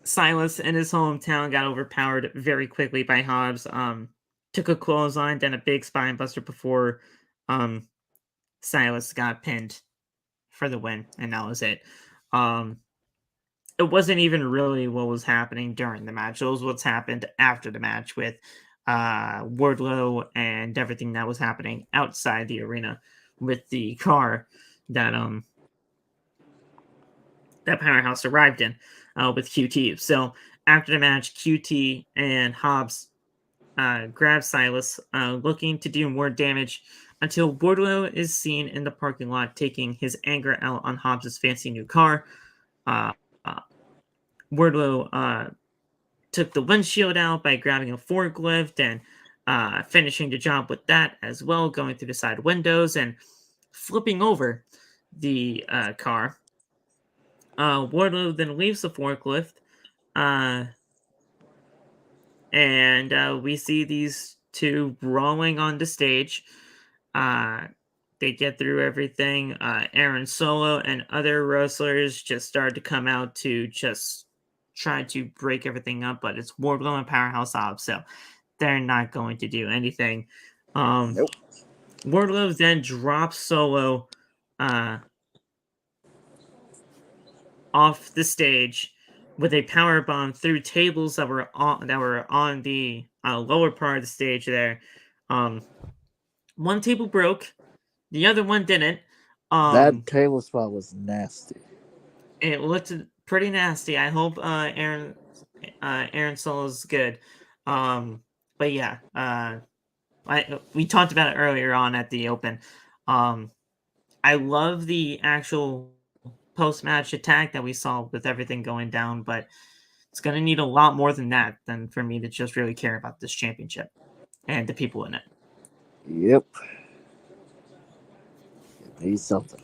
Silas in his hometown got overpowered very quickly by Hobbs. Took a clothesline, then a big spine buster before Silas got pinned for the win, and that was it. It wasn't even really what was happening during the match. It was what's happened after the match with Wardlow and everything that was happening outside the arena with the car that that Powerhouse arrived in with QT. So after the match, QT and Hobbs grab Silas, looking to do more damage until Wardlow is seen in the parking lot taking his anger out on Hobbs' fancy new car. Wardlow took the windshield out by grabbing a forklift and finishing the job with that as well, going through the side windows and flipping over the car. Wardlow then leaves the forklift, and we see these two brawling on the stage. They get through everything. Aaron Solo and other wrestlers just started to come out to just try to break everything up, but it's Wardlow and Powerhouse Hobbs, so they're not going to do anything. Nope. Wardlow then drops Solo off the stage with a power bomb through tables that were on the lower part of the stage there. One table broke, the other one didn't. That table spot was nasty. It looked pretty nasty. I hope Aaron Solo's good. But yeah, we talked about it earlier on at the Open. I love the actual post-match attack that we saw with everything going down, but it's going to need a lot more than that than for me to just really care about this championship and the people in it. Yep. It needs something.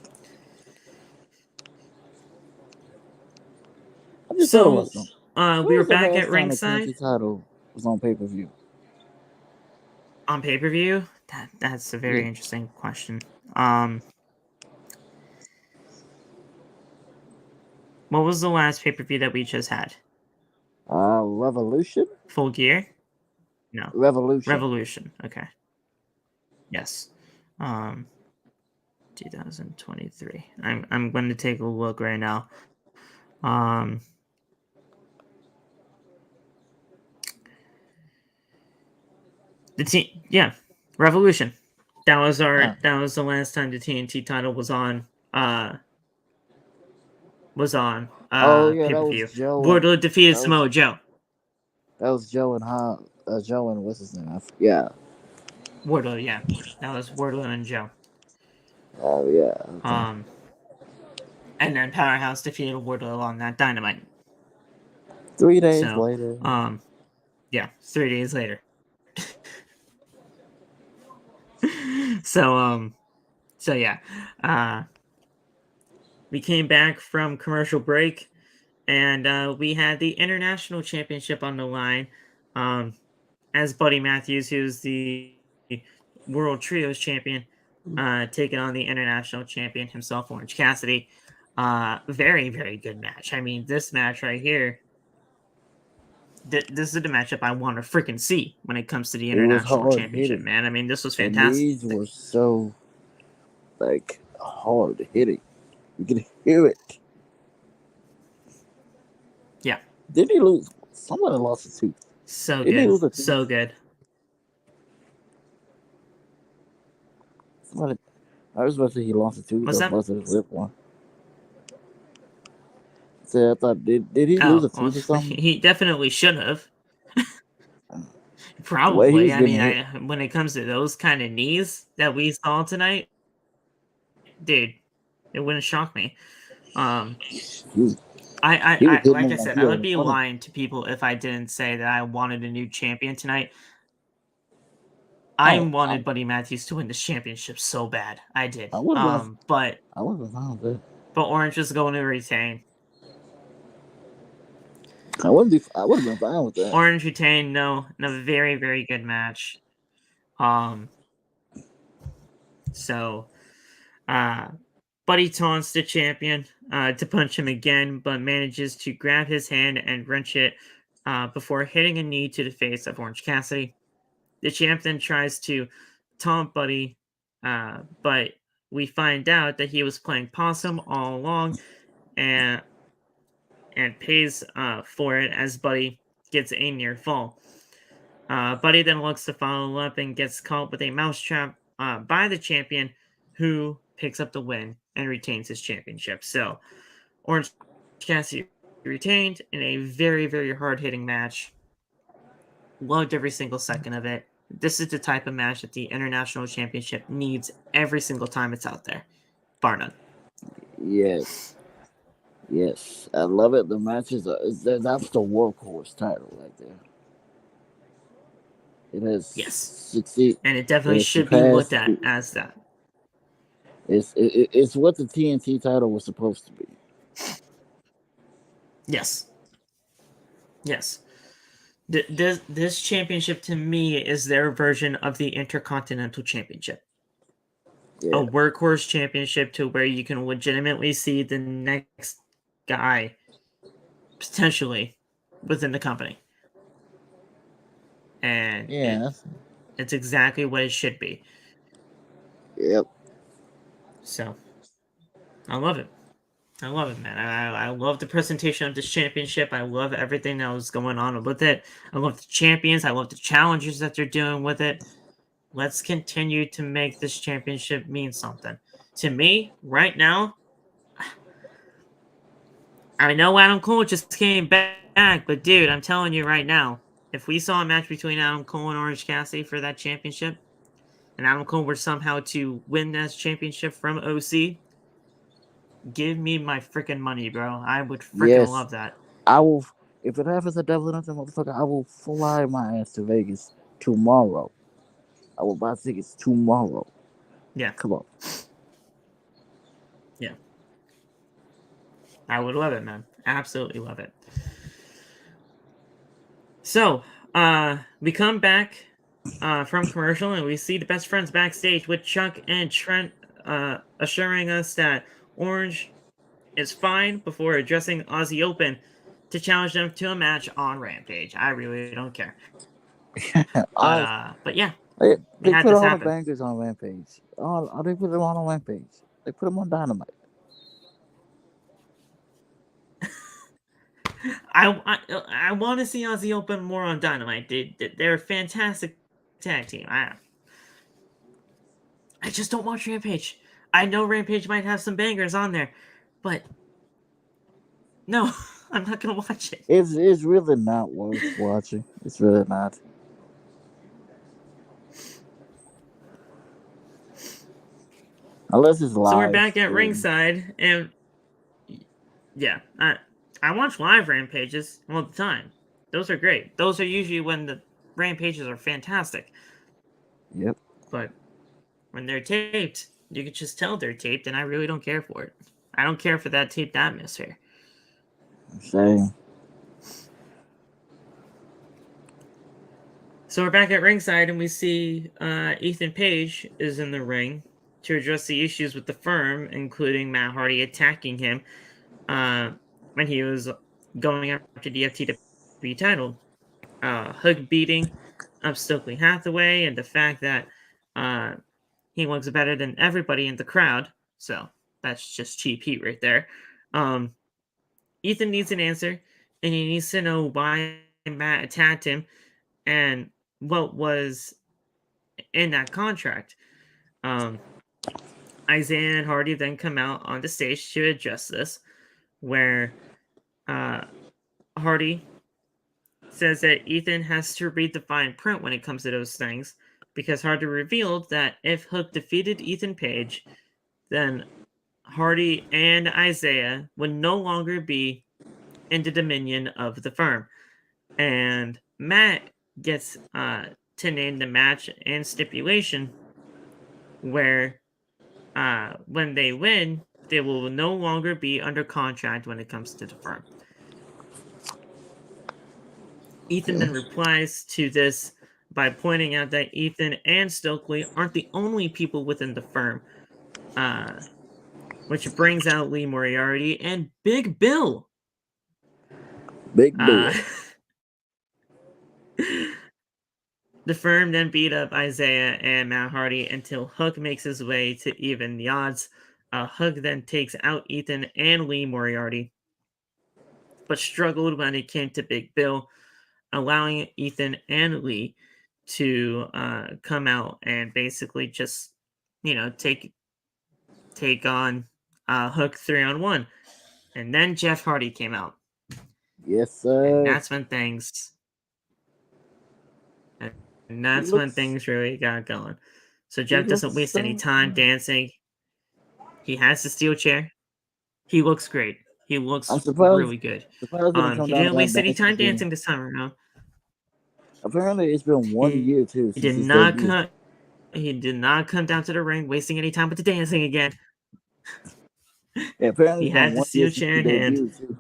So, we were back at ringside. The title was on pay-per-view. On pay-per-view? That's a very interesting question. What was the last pay-per-view that we just had? Revolution? Full Gear? No. Revolution. Okay. Yes. 2023. I'm going to take a look right now. Revolution. That was that was the last time the TNT title was on pay-per-view. Wardlow defeated Samoa Joe. That was Joe and Joe and what's his name? Yeah. Wardlow, yeah. That was Wardlow and Joe. Oh yeah. Okay. And then Powerhouse defeated Wardlow on that Dynamite. 3 days later. Yeah, 3 days later. So yeah. We came back from commercial break, and we had the International Championship on the line. As Buddy Matthews, who's the World Trios Champion, taking on the International Champion himself, Orange Cassidy. Very, very good match. I mean, this match right here, this is the matchup I want to freaking see when it comes to the International Championship, man. I mean, this was fantastic. And these were so, hard hitting. You can hear it. Yeah. Did he lose? Somebody lost a tooth. So Didn't he lose a good. tooth? So good. Somebody, I was about to say he lost a tooth What's or that? busted his lip one. So I thought, did he lose Oh, a well, tooth or something? he definitely should have. The way he Probably. was I getting mean, hit. when it comes to those kind of knees that we saw tonight, dude, it wouldn't shock me. He, I, he was hitting like him I like said, he I had would a be funny. lying to people if I didn't say that I wanted a new champion tonight. Oh, I wanted Buddy Matthews to win the championship so bad. I did. I would have been. But I would have been fine with Orange was going to retain. that. I would have been fine with that. Orange retained, no, a very, very good match. So Buddy taunts the champion to punch him again, but manages to grab his hand and wrench it before hitting a knee to the face of Orange Cassidy. The champ then tries to taunt Buddy, but we find out that he was playing possum all along and pays for it as Buddy gets a near fall. Buddy then looks to follow up and gets caught with a mousetrap by the champion, who picks up the win and retains his championship. So, Orange Cassidy retained in a very, very hard-hitting match. Loved every single second of it. This is the type of match that the International Championship needs every single time it's out there. Bar none. Yes. Yes. I love it. The matches that's the workhorse title right there. It has Yes. succeeded. And it definitely Yes, should be looked at as that. It's what the TNT title was supposed to be. Yes. Yes. This championship to me is their version of the Intercontinental Championship. Yeah. A workhorse championship to where you can legitimately see the next guy potentially within the company. And Yeah. it's exactly what it should be. Yep. So, I love it. I love it, man. I love the presentation of this championship. I love everything that was going on with it. I love the champions. I love the challenges that they're doing with it. Let's continue to make this championship mean something. To me, right now, I know Adam Cole just came back, but dude, I'm telling you right now, if we saw a match between Adam Cole and Orange Cassidy for that championship, and Adam Cole were somehow to win that championship from OC, give me my freaking money, bro. I would freaking love that. I will. If it happens at Double or Nothing, motherfucker, I will fly my ass to Vegas tomorrow. I will buy tickets tomorrow. Yeah. Come on. Yeah. I would love it, man. Absolutely love it. So, we come back from commercial and we see the best friends backstage with Chuck and Trent assuring us that Orange is fine before addressing Aussie Open to challenge them to a match on Rampage. I really don't care. But yeah, they had put this all the happen. bangers on Rampage. They put them on Rampage. They put them on Dynamite. I want to see Aussie Open more on Dynamite. They're a fantastic tag team. I just don't watch Rampage. I know Rampage might have some bangers on there, but no, I'm not gonna watch it. It's really not worth watching. It's really not. Unless it's live. So we're back at ringside, and yeah, I watch live Rampages all the time. Those are great. Those are usually when the Rampages are fantastic. Yep. But when they're taped, you can just tell they're taped, and I really don't care for it. I don't care for that taped atmosphere. Same. So we're back at ringside, and we see Ethan Page is in the ring to address the issues with the firm, including Matt Hardy attacking him when he was going after the FTW title. Hook beating of Stokely Hathaway, and the fact that he looks better than everybody in the crowd. So that's just cheap heat right there. Ethan needs an answer, and he needs to know why Matt attacked him and what was in that contract. Isaiah and Hardy then come out on the stage to address this, where Hardy says that Ethan has to read the fine print when it comes to those things, because Hardy revealed that if Hook defeated Ethan Page, then Hardy and Isaiah would no longer be in the dominion of the firm. And Matt gets to name the match and stipulation where when they win, they will no longer be under contract when it comes to the firm. Ethan then replies to this by pointing out that Ethan and Stokely aren't the only people within the firm, which brings out Lee Moriarty and Big Bill. Big Bill. The firm then beat up Isaiah and Matt Hardy until Hook makes his way to even the odds. Hook then takes out Ethan and Lee Moriarty, but struggled when it came to Big Bill, allowing Ethan and Lee to come out and basically just, take on Hook 3-on-1. And then Jeff Hardy came out. Yes, sir. And that's when things really got going. So Jeff doesn't waste any time dancing. He has the steel chair. He looks great. He looks really good. He didn't waste any time dancing this time around. Apparently, it's been 1 year too. He did not come down to the ring wasting any time with the dancing again. Yeah, apparently he had the steel chair in hand.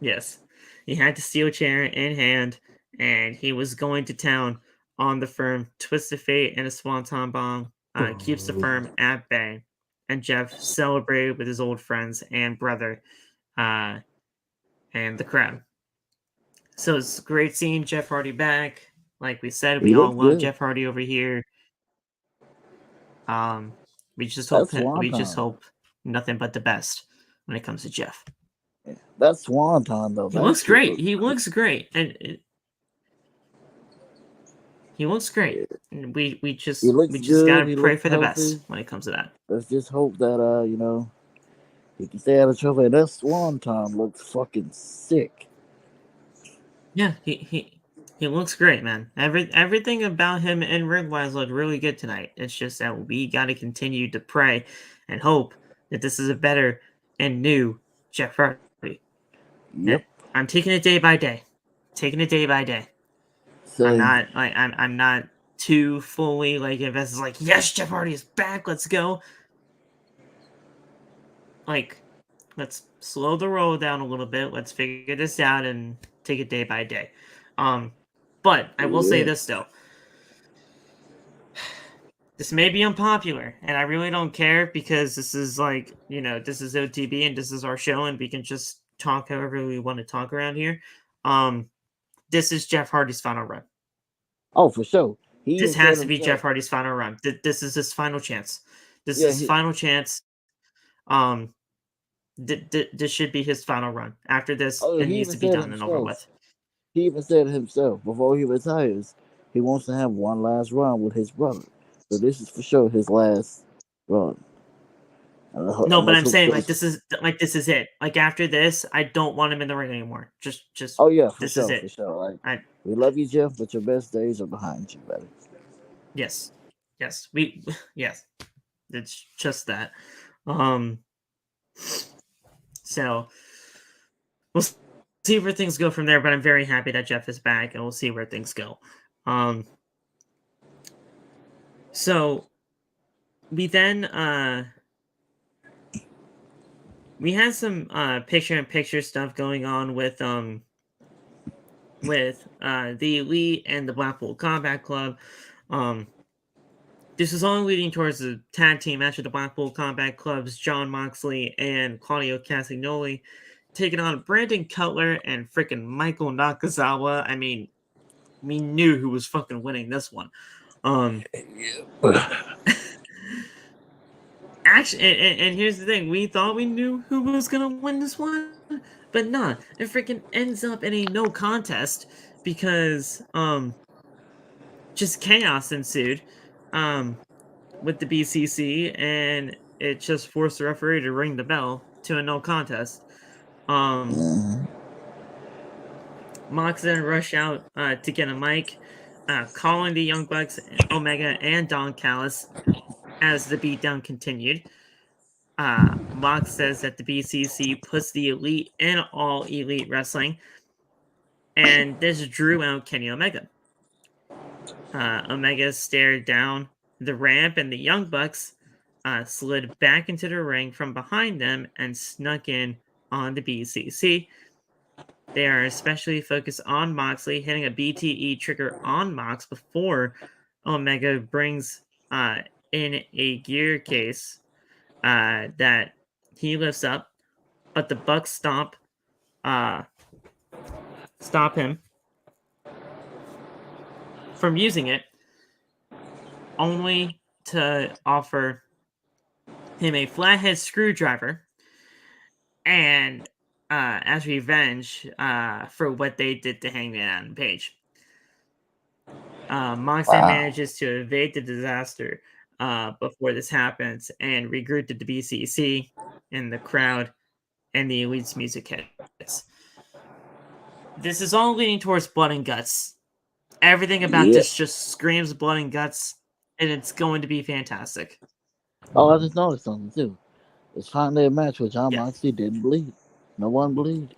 Yes, he had the steel chair in hand, and he was going to town on the firm. Twisted Fate and a Swanton Bomb keeps the firm at bay, and Jeff celebrated with his old friends and brother, and the crowd. So it's great seeing Jeff Hardy back. Like we said, we all love Jeff Hardy over here. We just hope nothing but the best when it comes to Jeff. Yeah, that's Swanton though. He looks great. He looks great, and he looks great. And we just gotta pray for the best when it comes to that. Let's just hope that he can stay out of trouble. And that Swanton looks fucking sick. Yeah, he looks great, man. Everything about him and ring-wise looked really good tonight. It's just that we got to continue to pray and hope that this is a better and new Jeff Hardy. Yep. I'm taking it day by day. So I'm not too fully invested. Like, yes, Jeff Hardy is back. Let's go. Let's slow the roll down a little bit. Let's figure this out and take it day by day. But I will say this though. This may be unpopular, and I really don't care because this is this is OTB and this is our show, and we can just talk however we want to talk around here. This is Jeff Hardy's final run. Oh, for sure. This has to be Jeff Hardy's final run. This is his final chance. This is his final chance. This should be his final run. After this, it needs to be done and over with. He even said himself, before he retires, he wants to have one last run with his brother. So this is for sure his last run. No, but I'm saying this is it. Like after this, I don't want him in the ring anymore. Just. Oh yeah, for this sure, is it. for sure. We love you, Jeff, but your best days are behind you, buddy. Yes. Yes. It's just that. So we'll see where things go from there, but I'm very happy that Jeff is back, and we'll see where things go. So we then we had some picture-in-picture stuff going on with the Elite and the Blackpool Combat Club. This is only leading towards the tag team match of the Blackpool Combat Club's John Moxley and Claudio Castagnoli taking on Brandon Cutler and freaking Michael Nakazawa. I mean, we knew who was fucking winning this one. Actually, and here's the thing: we thought we knew who was gonna win this one, But nah, it freaking ends up in a no contest because just chaos ensued with the BCC, and it just forced the referee to ring the bell to a no contest. Mhm. Mox then rushed out to get a mic, calling the Young Bucks, Omega, and Don Callis as the beatdown continued. Mox says that the BCC puts the elite in all elite wrestling, and this drew out Kenny Omega. Omega stared down the ramp, and the Young Bucks slid back into the ring from behind them and snuck in on the BCC. They are especially focused on Moxley, hitting a BTE trigger on Mox before Omega brings in a gear case that he lifts up, but the Bucks stop him from using it, only to offer him a flathead screwdriver and as revenge for what they did to Hangman Adam Page. Moxley Wow. manages to evade the disaster before this happens and regroup to the BCC and the crowd, and the Elite's music hits. This is all leading towards blood and guts. Everything about Yeah. this just screams blood and guts, and it's going to be fantastic. Oh, I just noticed something too. It's finally a match where John Yeah. Moxley didn't bleed. No one bleed.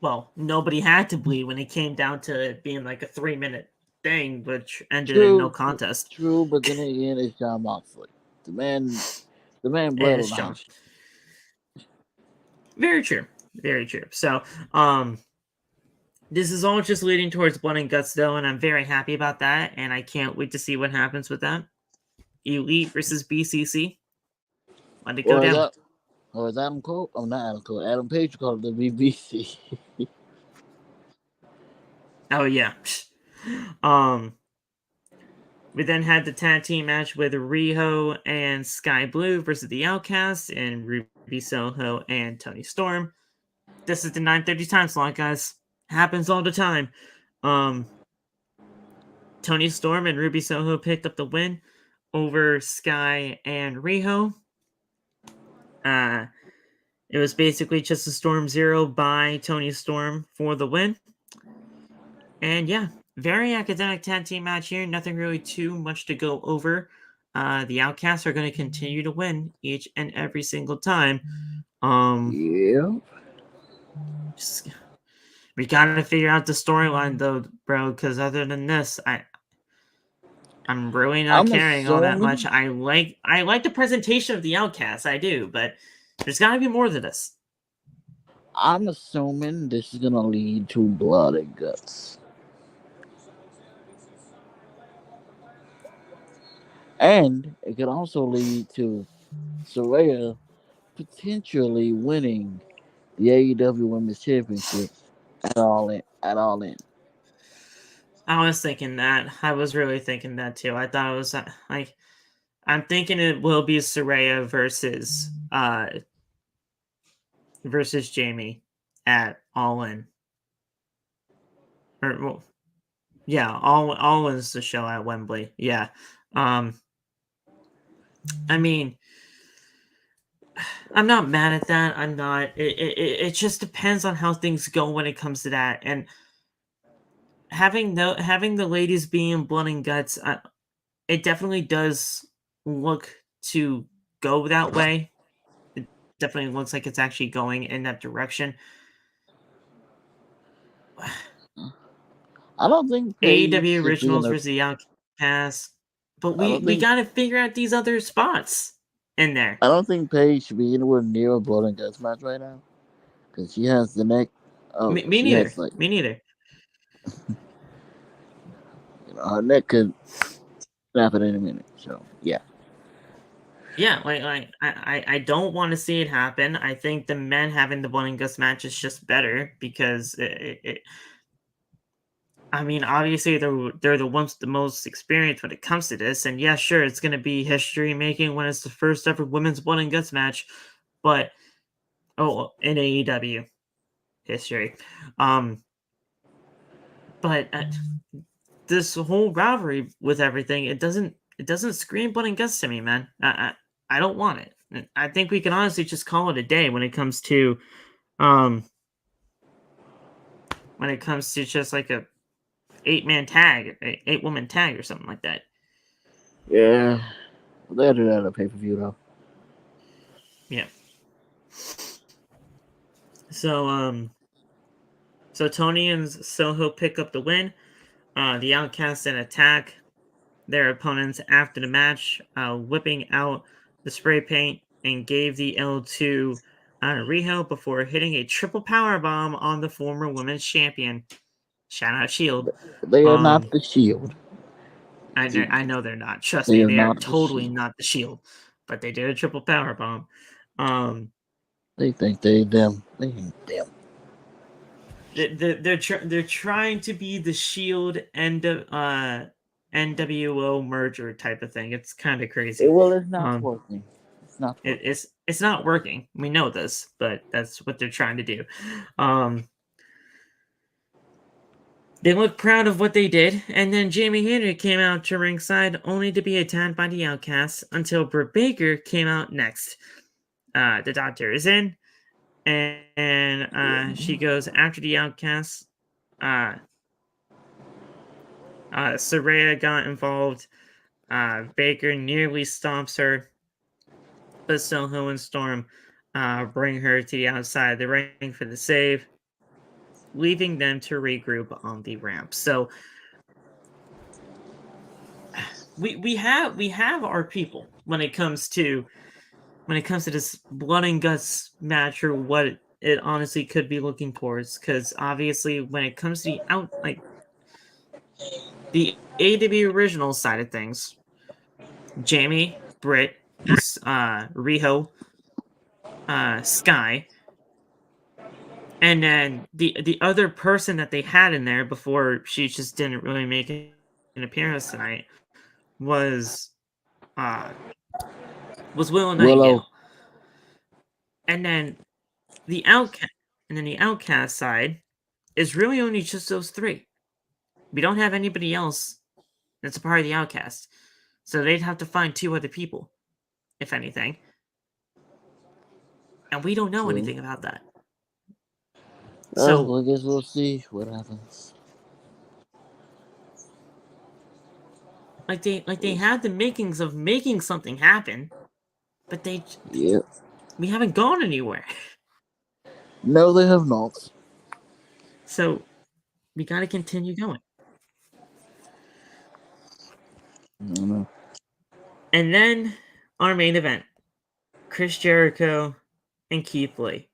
Well, nobody had to bleed when it came down to it being like a 3-minute thing, which ended in no contest. True, but then again, it's John Moxley. The man bled And on it's the John. house. Very true. Very true. So, this is all just leading towards blood and guts, though, and I'm very happy about that, and I can't wait to see what happens with that. Elite versus BCC. Let it go down. Or is Adam Cole? Oh, not Adam Cole. Adam Page called it the BBC. Oh, yeah. We then had the tag team match with Riho and Skye Blue versus the Outcasts and Ruby Soho and Toni Storm. This is the 9:30 time slot, guys. Happens all the time. Toni Storm and Ruby Soho picked up the win over Skye and Riho. It was basically just a Storm Zero by Toni Storm for the win. And yeah, very academic tag team match here. Nothing really too much to go over. The Outcasts are going to continue to win each and every single time. Yeah. We got to figure out the storyline though, bro. Because other than this, I'm really not caring all that much. I like the presentation of the Outcasts, I do, but there's got to be more to this. I'm assuming this is gonna lead to blood and guts. And it could also lead to Saraya potentially winning the AEW Women's Championship at All In. I was thinking that. I was really thinking that too. I thought it was like I'm thinking it will be Saraya versus Jamie at All In. Or well, yeah, All In's the show at Wembley. Yeah. I mean, I'm not mad at that. I'm not. It just depends on how things go when it comes to that. And having the ladies being blood and guts, it definitely does look to go that way. It definitely looks like it's actually going in that direction. I don't think AEW Originals versus the Outcasts, but we got to figure out these other spots in there. I don't think Paige should be anywhere near a blood and guts match right now because she has the neck. Oh, me neither. Me neither. Her neck could snap at any minute. So yeah. Yeah, like I don't want to see it happen. I think the men having the blood and guts match is just better because I mean, obviously they're the ones the most experienced when it comes to this, and yeah, sure, it's going to be history making when it's the first ever women's blood and guts match, but in AEW history. But this whole rivalry with everything, it doesn't scream blood and guts to me, man. I don't want it. I think we can honestly just call it a day when it comes to just like a 8-man tag, 8-woman tag or something like that. Yeah. They'll do that at a pay-per-view, though. Yeah. So Tony and Soho pick up the win. The Outcasts then attack their opponents after the match, whipping out the spray paint and gave the L to Riho before hitting a triple power bomb on the former women's champion. Shout out Shield. They are not the Shield. I know they're not. Trust They me, are they are not the totally Shield. not the Shield. But they did a triple power bomb. They think they them. They ain't them. They're trying to be the Shield and NWO merger type of thing. It's kind of crazy. Well, it's not working. It's not working. It's not working. We know this, but that's what they're trying to do. They look proud of what they did, and then Jamie Hayter came out to ringside only to be attacked by the Outcasts until Britt Baker came out next. The Doctor is in, and she goes after the Outcasts. Saraya got involved. Baker nearly stomps her, but Soho and Storm bring her to the outside of the ring for the save, leaving them to regroup on the ramp. So we have our people when it comes to this blood and guts match, or what it honestly could be looking towards. Because obviously, when it comes to the AEW original side of things, Jamie, Britt, Riho, Skye, and then the other person that they had in there before she just didn't really make an appearance tonight was Willow Nightingale. And then the Outcast side is really only just those three. We don't have anybody else that's a part of the Outcast. So they'd have to find 2 other people, if anything. And we don't know anything about that. So I guess we'll see what happens. They had the makings of making something happen, but we haven't gone anywhere. No, they have not. So we got to continue going. I don't know. And then our main event, Chris Jericho and Keith Lee.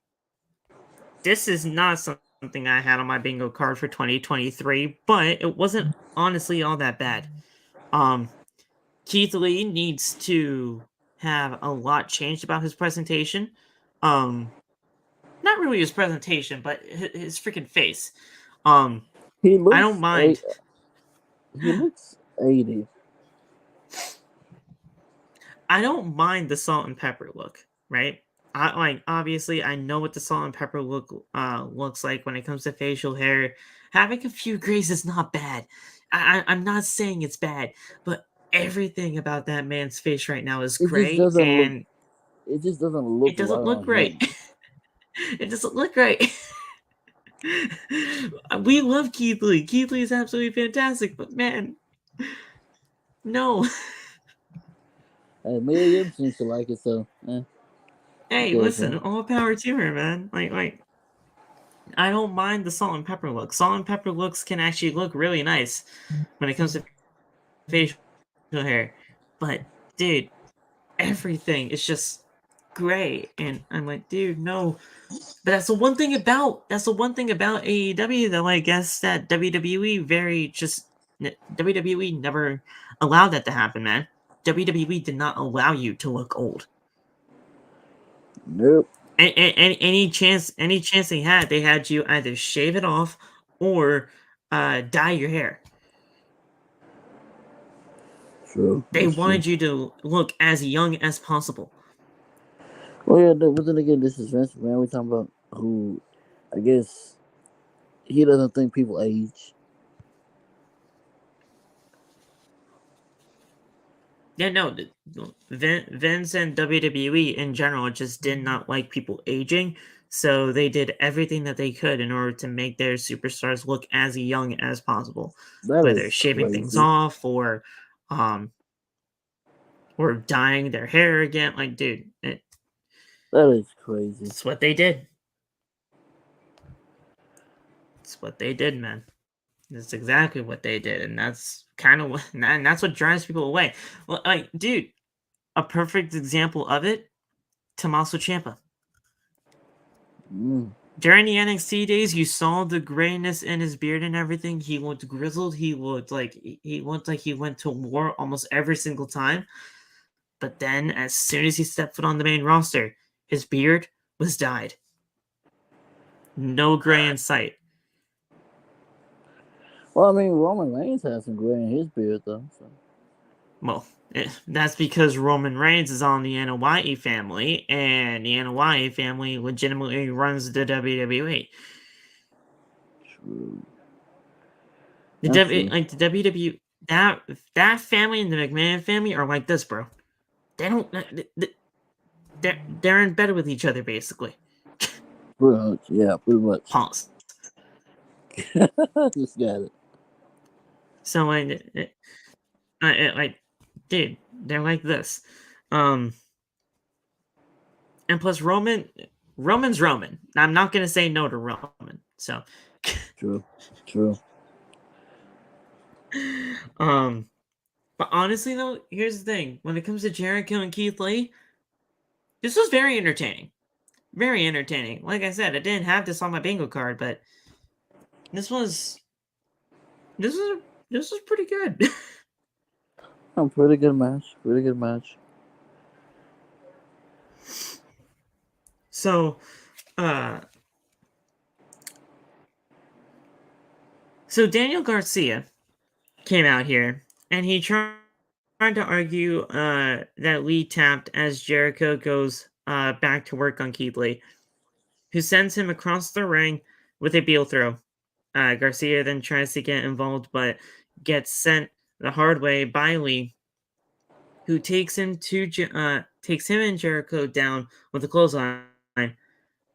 This is not something I had on my bingo card for 2023, but it wasn't honestly all that bad. Keith Lee needs to have a lot changed about his presentation. Not really his presentation, but his freaking face. He looks, I don't mind. He looks 80. I don't mind the salt and pepper look, right? Obviously I know what the salt and pepper look looks like when it comes to facial hair. Having a few grays is not bad. I'm not saying it's bad, but everything about that man's face right now is gray, and it just doesn't look. It doesn't look right. It doesn't look right. We love Keith Lee. Keith Lee is absolutely fantastic, but man, no. Miriam seems to like it, so. Hey, listen, all power to her, man. Like, I don't mind the salt and pepper look. Salt and pepper looks can actually look really nice when it comes to facial hair. But, dude, everything is just gray. And I'm like, dude, no. But that's the one thing about AEW, though, I guess, that WWE never allowed that to happen, man. WWE did not allow you to look old. Nope. Any chance they had you either shave it off or dye your hair. True. They wanted you to look as young as possible. Well, yeah, but then again, this is Vince McMahon. We talking about who, I guess, he doesn't think people age. Yeah, no, Vince and WWE in general just did not like people aging, so they did everything that they could in order to make their superstars look as young as possible, That whether is shaving things crazy. off um, or dyeing their hair again. Like, dude, That is crazy. it's what they did. It's what they did, man. That's exactly what they did, and that's kind of what, and that's what drives people away. Well, like, dude, a perfect example of it, Tommaso Ciampa. Mm, During the NXT days, you saw the grayness in his beard and everything. He looked grizzled. He looked like he went to war almost every single time. But then, as soon as he stepped foot on the main roster, his beard was dyed. No gray in sight. Well, I mean, Roman Reigns has some gray in his beard, though. So. Well, that's because Roman Reigns is on the Anoa'i family, and the Anoa'i family legitimately runs the WWE. True. The That's true. like the WWE, that family and the McMahon family are like this, bro. They don't. They're in bed with each other, basically. Pretty much, yeah, pretty much. Pause. Just got it. So like, dude, they're like this. And plus Roman's Roman. I'm not gonna say no to Roman. So. True. But honestly though, here's the thing. When it comes to Jericho and Keith Lee, this was very entertaining. Very entertaining. Like I said, I didn't have this on my bingo card, but this was pretty good. Pretty good match. Pretty good match. So Daniel Garcia came out here and he tried to argue that Lee tapped as Jericho goes back to work on Keith Lee, who sends him across the ring with a heel throw. Garcia then tries to get involved, but gets sent the hard way by Lee, who takes him and Jericho down with a clothesline.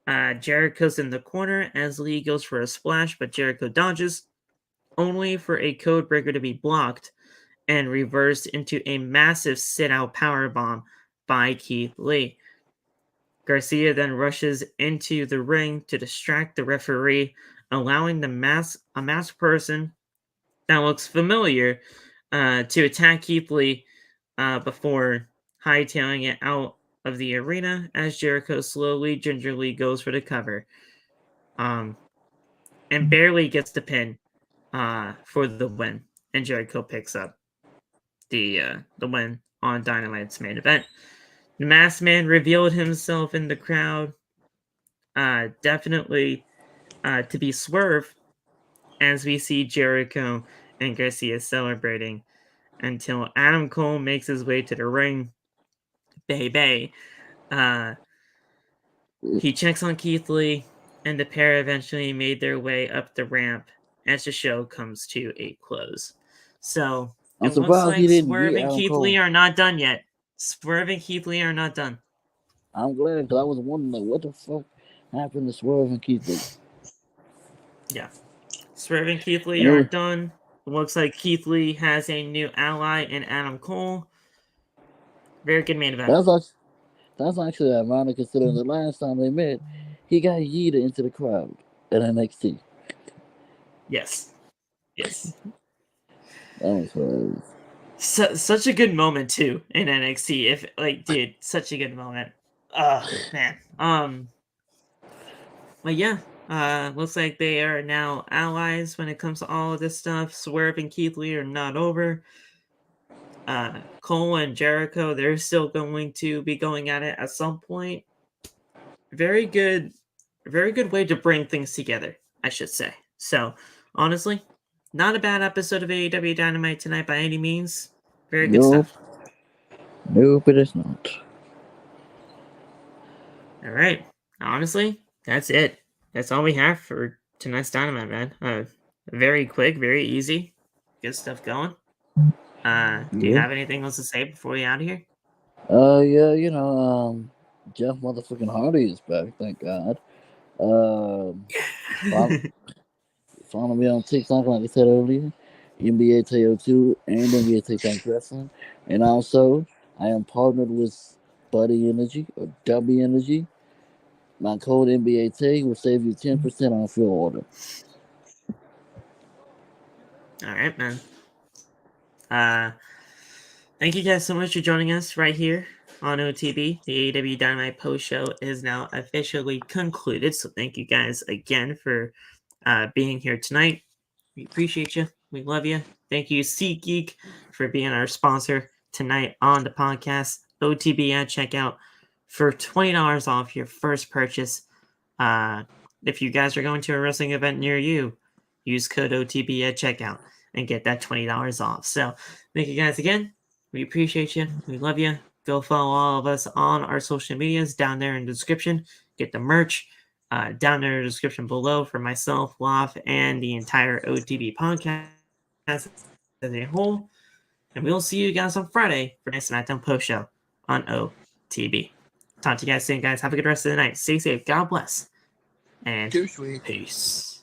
Jericho's in the corner as Lee goes for a splash, but Jericho dodges, only for a code breaker to be blocked and reversed into a massive sit-out powerbomb by Keith Lee. Garcia then rushes into the ring to distract the referee, allowing a masked person that looks familiar to attack Keith Lee before hightailing it out of the arena as Jericho gingerly goes for the cover, and barely gets the pin for the win, and Jericho picks up the win on Dynamite's main event. The Masked Man revealed himself in the crowd, definitely to be Swerve, as we see Jericho and Garcia celebrating until Adam Cole makes his way to the ring. Baby. He checks on Keith Lee, and the pair eventually made their way up the ramp as the show comes to a close. So I'm it looks surprised he like didn't Swerve get and Adam Keith Cole. Lee are not done yet. Swerve and Keith Lee are not done. I'm glad, because I was wondering, like, what the fuck happened to Swerve and Keith Lee? Yeah. Swerve and Keith Lee aren't done. It looks like Keith Lee has a new ally in Adam Cole. Very good main event. That's actually ironic, considering the last time they met, he got yeeted into the crowd at NXT. Yes. That was hilarious. Such a good moment too in NXT. If dude, such a good moment. Man. But yeah, looks like they are now allies when it comes to all of this stuff. Swerve and Keith Lee are not over. Cole and Jericho, they're still going to be going at it at some point. Very good way to bring things together, I should say. So, honestly, not a bad episode of AEW Dynamite tonight by any means. Very good stuff. Nope, it is not. All right. Honestly, that's it. That's all we have for tonight's Dynamite, man. Very quick, very easy. Good stuff going. Do you Yeah. have anything else to say before we out of here? Yeah, Jeff motherfucking Hardy is back, thank God. Follow, follow me on TikTok, like I said earlier, NBA TO2 and NBA TikTok Wrestling. And also, I am partnered with Buddy Energy or W Energy. My code NBAT will save you 10% off your order. All right, man. Thank you guys so much for joining us right here on OTB. The AEW Dynamite post show is now officially concluded. So thank you guys again for being here tonight. We appreciate you. We love you. Thank you, SeatGeek, for being our sponsor tonight on the podcast. OTB at checkout for $20 off your first purchase. If you guys are going to a wrestling event near you, use code OTB at checkout and get that $20 off. So thank you guys again. We appreciate you. We love you. Go follow all of us on our social medias down there in the description. Get the merch down there in the description below for myself, Loft, and the entire OTB podcast as a whole. And we'll see you guys on Friday for next SmackDown post show on OTB. Talk to you guys soon, guys. Have a good rest of the night. Stay safe. God bless. And Too sweet. peace.